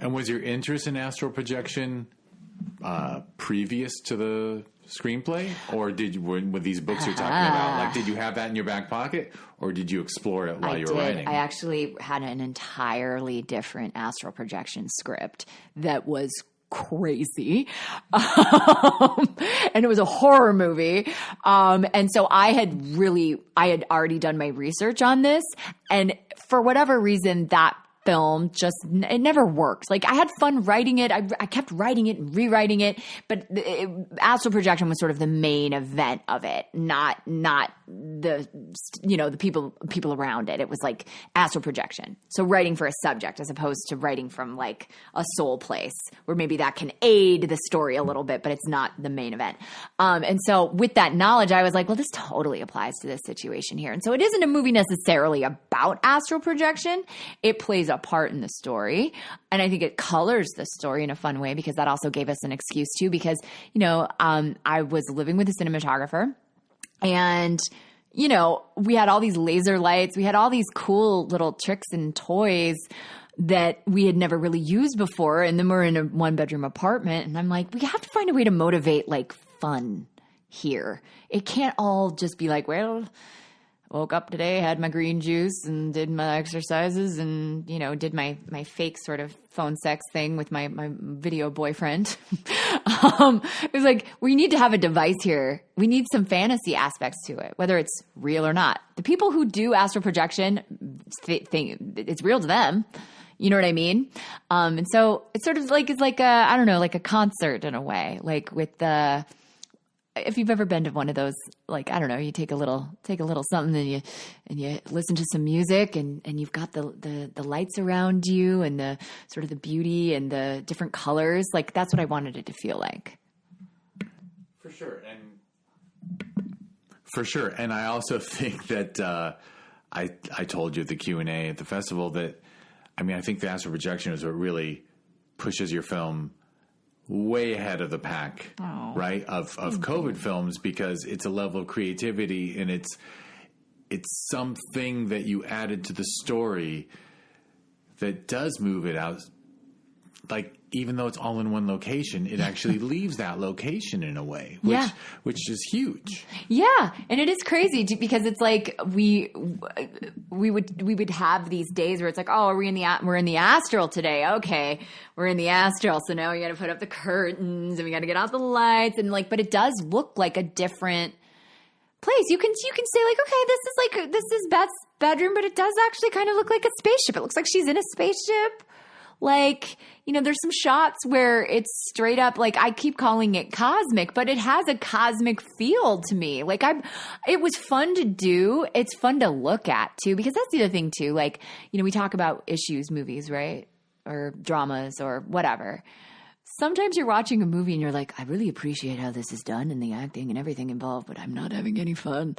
And was your interest in astral projection previous to the screenplay, or with these books you're talking about, like did you have that in your back pocket, or did you explore it while you were writing? I actually had an entirely different astral projection script that was crazy, and it was a horror movie, and so I had already done my research on this, and for whatever reason that film it never worked. Like I had fun writing it. I kept writing it and rewriting it, but astral projection was sort of the main event of it, not the the people around it. It was like astral projection. So writing for a subject as opposed to writing from like a soul place where maybe that can aid the story a little bit, but it's not the main event. And so with that knowledge, I was like, well, this totally applies to this situation here. And so it isn't a movie necessarily about astral projection. It plays a part in the story, and I think it colors the story in a fun way because that also gave us an excuse too, because I was living with a cinematographer, and we had all these laser lights, we had all these cool little tricks and toys that we had never really used before, and then we're in a 1-bedroom apartment, and I'm like, we have to find a way to motivate like fun here. It can't all just be like, well, woke up today, had my green juice and did my exercises and, did my fake sort of phone sex thing with my video boyfriend. It was like, we need to have a device here. We need some fantasy aspects to it, whether it's real or not. The people who do astral projection think it's real to them. You know what I mean? And so it's sort of like, it's like like a concert in a way, like with if you've ever been to one of those, like, I don't know, you take a little something and you listen to some music and you've got the lights around you and the sort of the beauty and the different colors. Like that's what I wanted it to feel like. For sure. And I also think that, I told you at the Q&A at the festival that, I think the astral projection is what really pushes your film way ahead of the pack, right? Of COVID films, because it's a level of creativity and it's something that you added to the story that does move it out. Like, even though it's all in one location, it actually leaves that location in a way, which is huge. Yeah. And it is crazy because it's like we would have these days where it's like, oh, we're in the astral today. Okay. We're in the astral. So now we got to put up the curtains and we got to get out the lights and like, but it does look like a different place. You can say like, okay, this is Beth's bedroom, but it does actually kind of look like a spaceship. It looks like she's in a spaceship. Like, there's some shots where it's straight up, like, I keep calling it cosmic, but it has a cosmic feel to me. Like, it was fun to do. It's fun to look at too, because that's the other thing too. Like, we talk about issues movies, right? Or dramas or whatever. Sometimes you're watching a movie and you're like, I really appreciate how this is done and the acting and everything involved, but I'm not having any fun.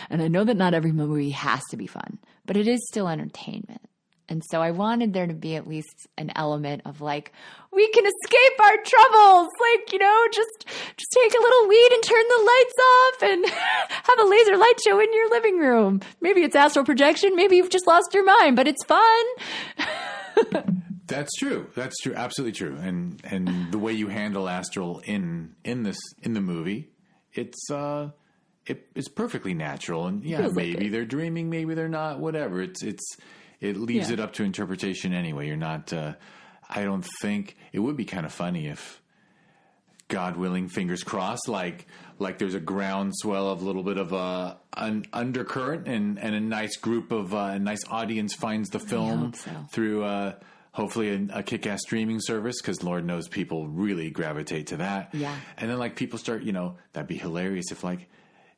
And I know that not every movie has to be fun, but it is still entertainment. And so I wanted there to be at least an element of like, we can escape our troubles. Like, just take a little weed and turn the lights off and have a laser light show in your living room. Maybe it's astral projection. Maybe you've just lost your mind, but it's fun. That's true. That's true. Absolutely true. And the way you handle astral in the movie, it's perfectly natural. And yeah, maybe they're dreaming, maybe they're not, whatever. It leaves it up to interpretation anyway. You're not, I don't think it would be kind of funny if, God willing, fingers crossed, like there's a groundswell of a little bit of an undercurrent and a nice group of a nice audience finds the film through hopefully a kick-ass streaming service, because Lord knows people really gravitate to that. Yeah. And then like people start, that'd be hilarious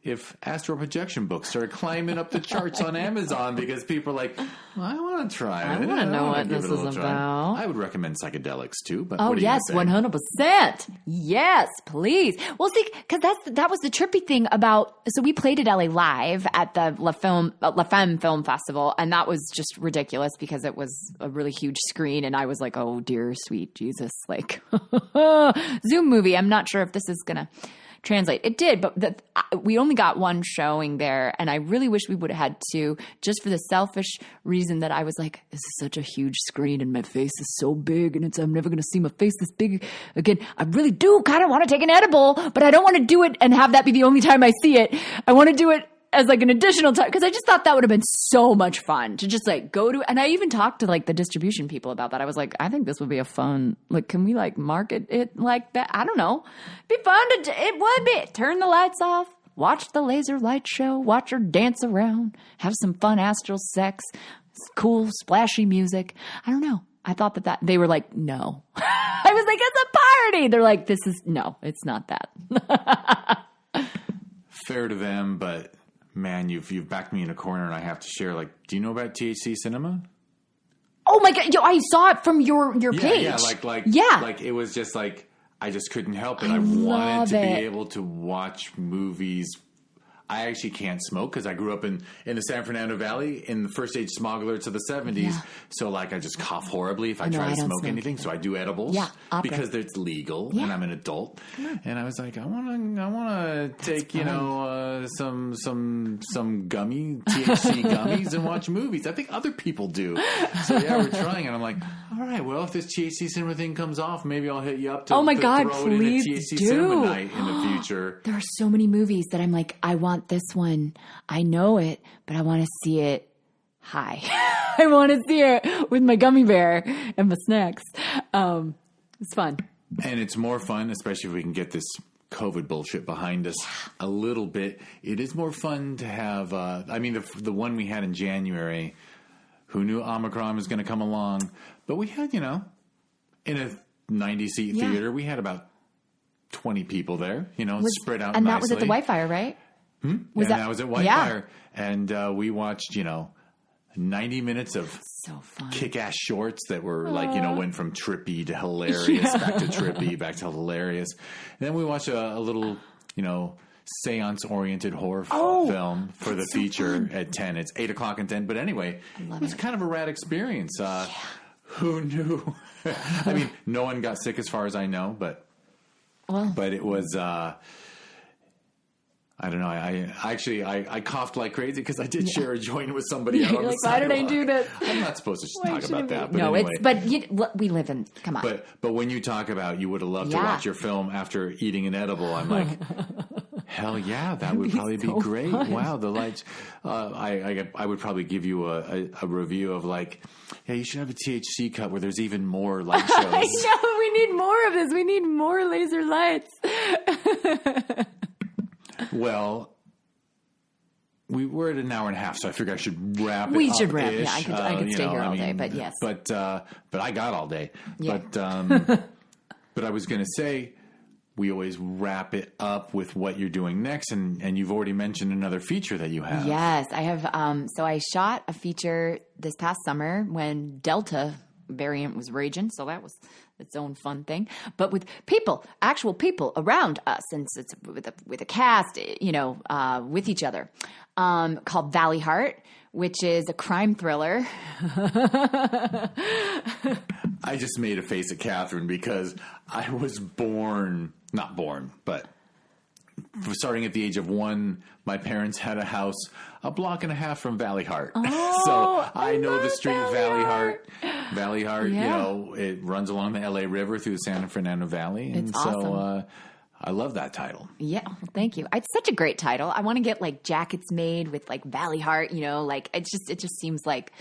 if astral projection books started climbing up the charts on Amazon, because people are like, well, I want to try it. I want to know what this is about. I would recommend psychedelics too. But oh, yes, 100%. Yes, please. Well, see, because that was the trippy thing about, so we played at LA Live at the La Femme Film Festival, and that was just ridiculous because it was a really huge screen, and I was like, oh, dear, sweet Jesus, like, Zoom movie. I'm not sure if this is going to translate. It did, but we only got one showing there, and I really wish we would have had two, just for the selfish reason that I was like, this is such a huge screen and my face is so big and I'm never going to see my face this big again. I really do kind of want to take an edible, but I don't want to do it and have that be the only time I see it. I want to do it as like an additional time, because I just thought that would have been so much fun to just like go to, and I even talked to like the distribution people about that. I was like, I think this would be a fun, like, can we like market it like that? I don't know. It'd be fun it would be. Turn the lights off, watch the laser light show, watch her dance around, have some fun astral sex, cool splashy music. I don't know. I thought that they were like, no. I was like, it's a party. They're like, no, it's not that. Fair to them, but man, you've backed me in a corner, and I have to share. Like, do you know about THC Cinema? Oh my God! Yo, I saw it from your page. Yeah, like it was just like I just couldn't help it. I wanted to be able to watch movies. I actually can't smoke because I grew up in the San Fernando Valley in the first age smog alerts of the 70s. Yeah. So like I just cough horribly if I try to smoke anything. Either. So I do edibles because it's legal and I'm an adult. And I was like, I want to take, some gummy THC gummies and watch movies. I think other people do. So yeah, we're trying, and I'm like, all right, well, if this THC cinema thing comes off, maybe I'll hit you up to, oh my God, throw it in a THC cinema night in the future. There are so many movies that I'm like, I want this one. I know it, but I want to see it high. I want to see it with my gummy bear and my snacks. It's fun. And it's more fun, especially if we can get this COVID bullshit behind us a little bit. It is more fun to have, the one we had in January, who knew Omicron was going to come along? But we had, in a 90-seat theater, we had about 20 people there, spread out and nicely. That was at the Whitefire, right? That was at Whitefire. And we watched, 90 minutes of kick-ass shorts that were went from trippy to hilarious, back to trippy, back to hilarious. And then we watched a little, seance-oriented horror film for the feature at 10. It's 8 o'clock and 10. But anyway, it was kind of a rad experience. Who knew? I mean, no one got sick as far as I know, but it was... I don't know. I coughed like crazy because I did share a joint with somebody else. Like, why did I do this? I'm not supposed to talk about that. But no, anyway. We live in. Come on. But when you talk about you would have loved to watch your film after eating an edible, I'm like, hell yeah, that would probably be great. Fun. Wow, the lights. I would probably give you a review of like, yeah, you should have a THC cut where there's even more light shows. I know. We need more of this. We need more laser lights. Well, we're at an hour and a half, so I figure I should wrap it up. We should wrap. Yeah, I could stay here all day, but yes. But I got all day. Yeah. But I was going to say, we always wrap it up with what you're doing next, and you've already mentioned another feature that you have. Yes, I have. So I shot a feature this past summer when Delta variant was raging, so that was its own fun thing. But with people, actual people around us, and it's with a cast, with each other, called Valley Heart, which is a crime thriller. I just made a face at Kathryne because I was not born, but starting at the age of 1, my parents had a house a block and a half from Valley Heart. Oh, so I know the street Valley Heart. Valley Heart, yeah. It runs along the LA River through the San Fernando Valley. And it's awesome. So I love that title. Yeah, well, thank you. It's such a great title. I want to get like jackets made with like Valley Heart, it just seems like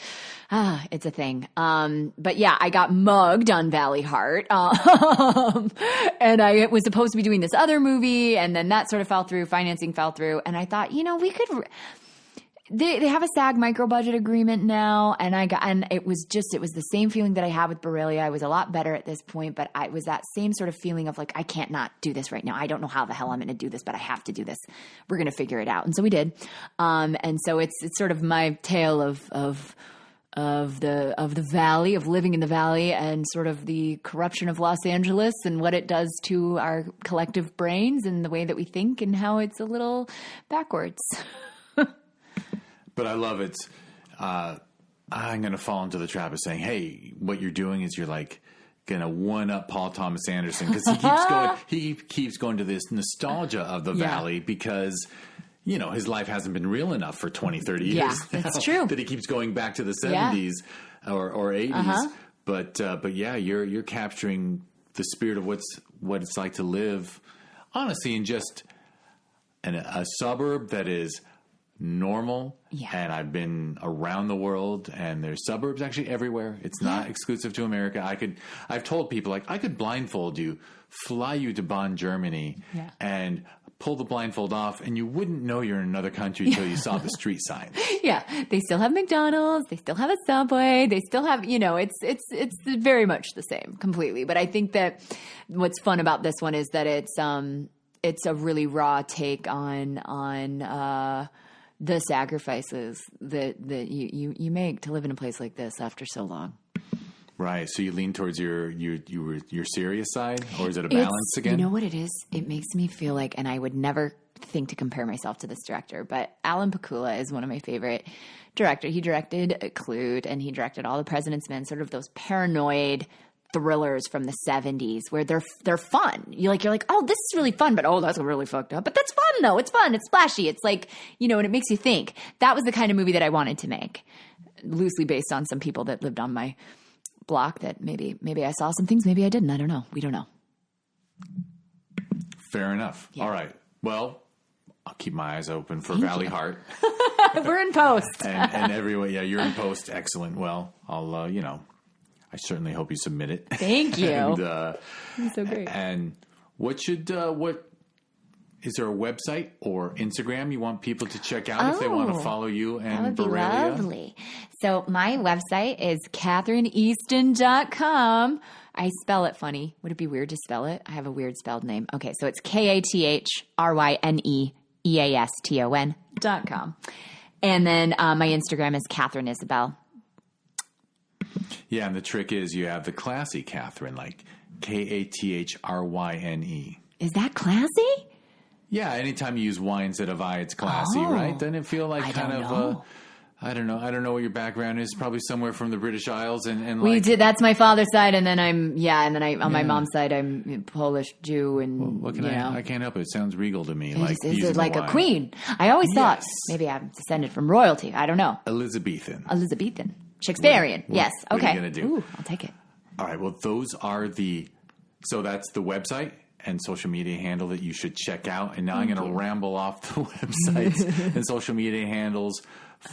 it's a thing. But yeah, I got mugged on Valley Heart. And I was supposed to be doing this other movie, and then that sort of fell through, financing fell through, and I thought, we could They have a SAG micro budget agreement now, and it was the same feeling that I had with Borrelia. I was a lot better at this point, but it was that same sort of feeling of like, I can't not do this right now. I don't know how the hell I'm going to do this, but I have to do this. We're going to figure it out. And so we did. And so it's sort of my tale of the valley, of living in the valley, and sort of the corruption of Los Angeles and what it does to our collective brains and the way that we think, and how it's a little backwards. But I love it. I'm going to fall into the trap of saying, hey, what you're doing is you're like going to one-up Paul Thomas Anderson, because he keeps going to this nostalgia of the Valley because, his life hasn't been real enough for 20, 30 years. Yeah, that's true. That he keeps going back to the 70s or 80s. Uh-huh. But yeah, you're capturing the spirit of what it's like to live, honestly, in just a suburb that is normal. Yeah. And I've been around the world, and there's suburbs actually everywhere. It's not exclusive to America. I've told people, like, I could blindfold you, fly you to Bonn, Germany, and pull the blindfold off, and you wouldn't know you're in another country until you saw the street signs. Yeah. They still have McDonald's, they still have a Subway, they still have, it's very much the same completely. But I think that what's fun about this one is that it's a really raw take on the sacrifices that you make to live in a place like this after so long. Right. So you lean towards your serious side, or is it a balance again? You know what it is? It makes me feel like, and I would never think to compare myself to this director, but Alan Pakula is one of my favorite directors. He directed Clued, and he directed All the President's Men, sort of those paranoid thrillers from the 70s where they're fun. You're like, oh, this is really fun, but oh, that's really fucked up. But that's fun though. It's fun. It's splashy. It's like, and it makes you think. That was the kind of movie that I wanted to make, loosely based on some people that lived on my block that maybe I saw some things, maybe I didn't. I don't know. We don't know. Fair enough. Yeah. All right. Well, I'll keep my eyes open for Thank Valley you. Heart. We're in post. and everyone, you're in post. Excellent. Well, I'll, I certainly hope you submit it. Thank you. And, you're so great. And what is there a website or Instagram you want people to check out if they want to follow you and that would Borrelia? Be lovely. So my website is KathryneEaston.com. I spell it funny. Would it be weird to spell it? I have a weird spelled name. Okay, so it's KathryneEaston.com. And then my Instagram is Kathryne Isabelle. Yeah, and the trick is you have the classy Kathryne, like Kathryne. Is that classy? Yeah, anytime you use Y instead of I, it's classy, right? Doesn't it feel like I don't know what your background is. Probably somewhere from the British Isles, and we did. That's my father's side, and then on my mom's side, I'm Polish Jew, and what can I can't help it. It sounds regal to me. Is like a queen. I always thought maybe I'm descended from royalty. I don't know. Elizabethan. Shakespearean. Yes. What okay. are you gonna do? Ooh, I'll take it. All right. Well, so that's the website and social media handle that you should check out. And now I'm going to ramble off the websites and social media handles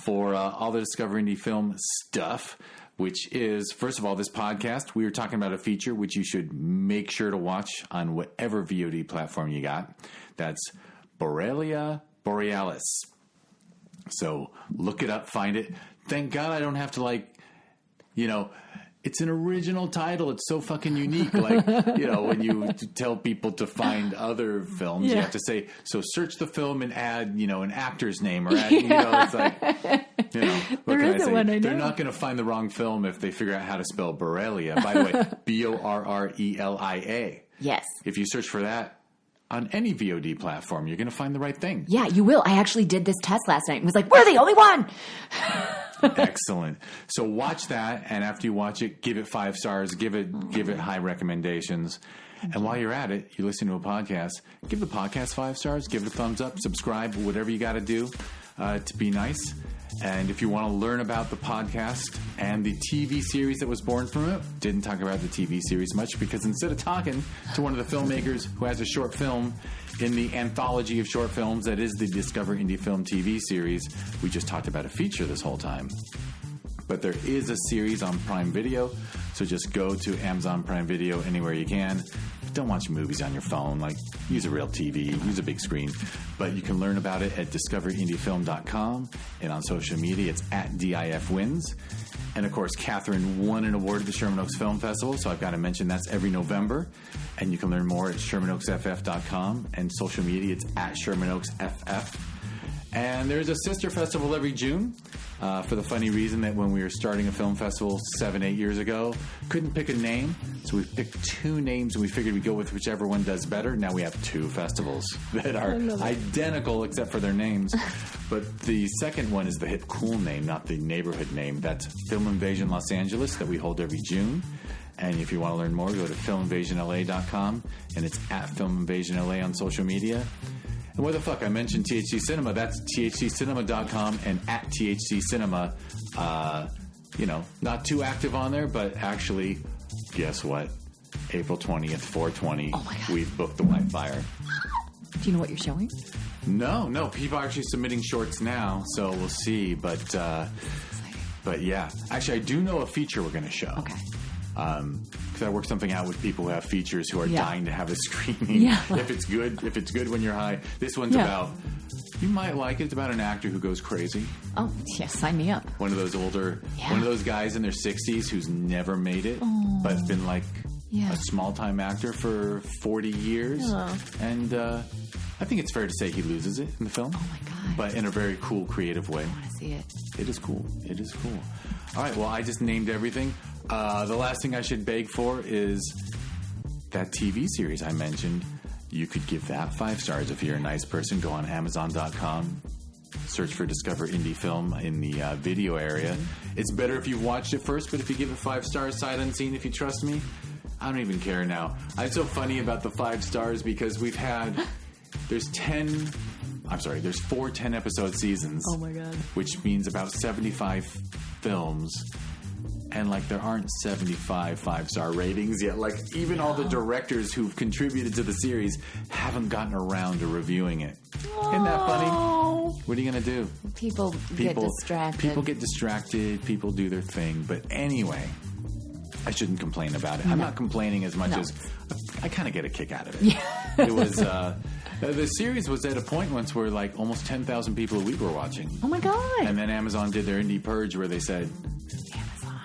for all the Discover Indie Film stuff, which is, first of all, this podcast. We were talking about a feature which you should make sure to watch on whatever VOD platform you got. That's Borrelia Borealis. So look it up, find it. Thank God I don't have to it's an original title. It's so fucking unique. When you tell people to find other films, you have to say, so search the film and add, an actor's name or add, it's like, what can I say? One, I know. They're not going to find the wrong film if they figure out how to spell Borrelia. By the way, Borrelia. Yes. If you search for that on any VOD platform, you're going to find the right thing. Yeah, you will. I actually did this test last night and was like, we're the only one. Excellent. So watch that, and after you watch it, give it 5 stars, give it high recommendations. And while you're at it, you listen to a podcast, give the podcast 5 stars, give it a thumbs up, subscribe, whatever you got to do to be nice. And if you want to learn about the podcast and the TV series that was born from it, didn't talk about the TV series much because instead of talking to one of the filmmakers who has a short film in the anthology of short films that is the Discover Indie Film TV series, we just talked about a feature this whole time. But there is a series on Prime Video, so just go to Amazon Prime Video anywhere you can. But don't watch movies on your phone. Use a real TV, use a big screen. But you can learn about it at discoverindiefilm.com, and on social media, it's at DIFWins. And of course, Kathryne won an award at the Sherman Oaks Film Festival, so I've got to mention that's every November. And you can learn more at ShermanOaksFF.com, and social media, it's at ShermanOaksFF. And there's a sister festival every June for the funny reason that when we were starting a film festival 7-8 years ago, couldn't pick a name. So we picked 2 names and we figured we'd go with whichever one does better. Now we have 2 festivals that are identical except for their names. But the second one is the hip cool name, not the neighborhood name. That's Film Invasion Los Angeles that we hold every June. And if you want to learn more, go to filminvasionla.com, and it's at filminvasionla on social media. And what the fuck? I mentioned THC Cinema. That's thccinema.com and at THC Cinema. Not too active on there, but actually, guess what? April 20th, 420, we've booked the White Fire. Do you know what you're showing? No. People are actually submitting shorts now, so we'll see. But yeah. Actually, I do know a feature we're going to show. Okay. Because I work something out with people who have features who are dying to have a screening. Yeah. If it's good when you're high. This one's about, you might like it. It's about an actor who goes crazy. Oh, yeah, sign me up. One of those one of those guys in their 60s who's never made it, but been a small-time actor for 40 years. Yeah. And I think it's fair to say he loses it in the film. Oh, my God. But in a very cool, creative way. I want to see it. It is cool. All right, well, I just named everything. The last thing I should beg for is that TV series I mentioned. You could give that 5 stars if you're a nice person. Go on Amazon.com. Search for Discover Indie Film in the video area. Mm-hmm. It's better if you've watched it first, but if you give it 5 stars, sight unseen, if you trust me, I don't even care now. I'm so funny about the 5 stars because there's 4 10-episode seasons. Oh, my God. Which means about 75 films. And there aren't 75 5-star ratings yet. Even all the directors who've contributed to the series haven't gotten around to reviewing it. Isn't that funny? What are you going to do? People get distracted. People get distracted. People do their thing. But anyway, I shouldn't complain about it. I'm not complaining as much as I kind of get a kick out of it. Yeah. It was the series was at a point once where almost 10,000 people a week were watching. Oh my God. And then Amazon did their indie purge where they said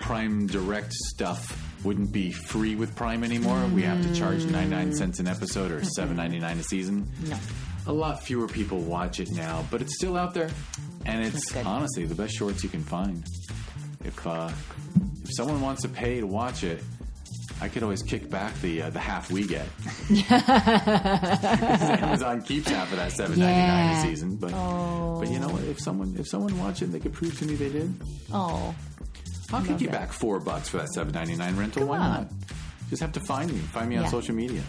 Prime Direct stuff wouldn't be free with Prime anymore. We have to charge 99 cents an episode or $7.99 a season. No. A lot fewer people watch it now, but it's still out there. And it's honestly the best shorts you can find. If someone wants to pay to watch it, I could always kick back the half we get. Because Amazon keeps half of that $7.99 a season. But you know what? If someone watched it and they could prove to me they did. Oh. I'll kick you back $4 for that $7.99 rental. Why not? Just have to find me. Find me on social media.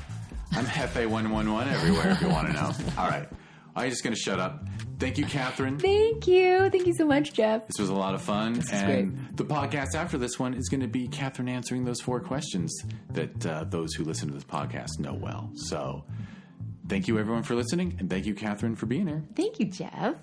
I'm Hefe111 everywhere if you want to know. All right. I'm just going to shut up. Thank you, Kathryne. Thank you. Thank you so much, Jeff. This was a lot of fun. And great. The podcast after this one is going to be Kathryne answering those 4 questions that those who listen to this podcast know well. So thank you, everyone, for listening. And thank you, Kathryne, for being here. Thank you, Jeff.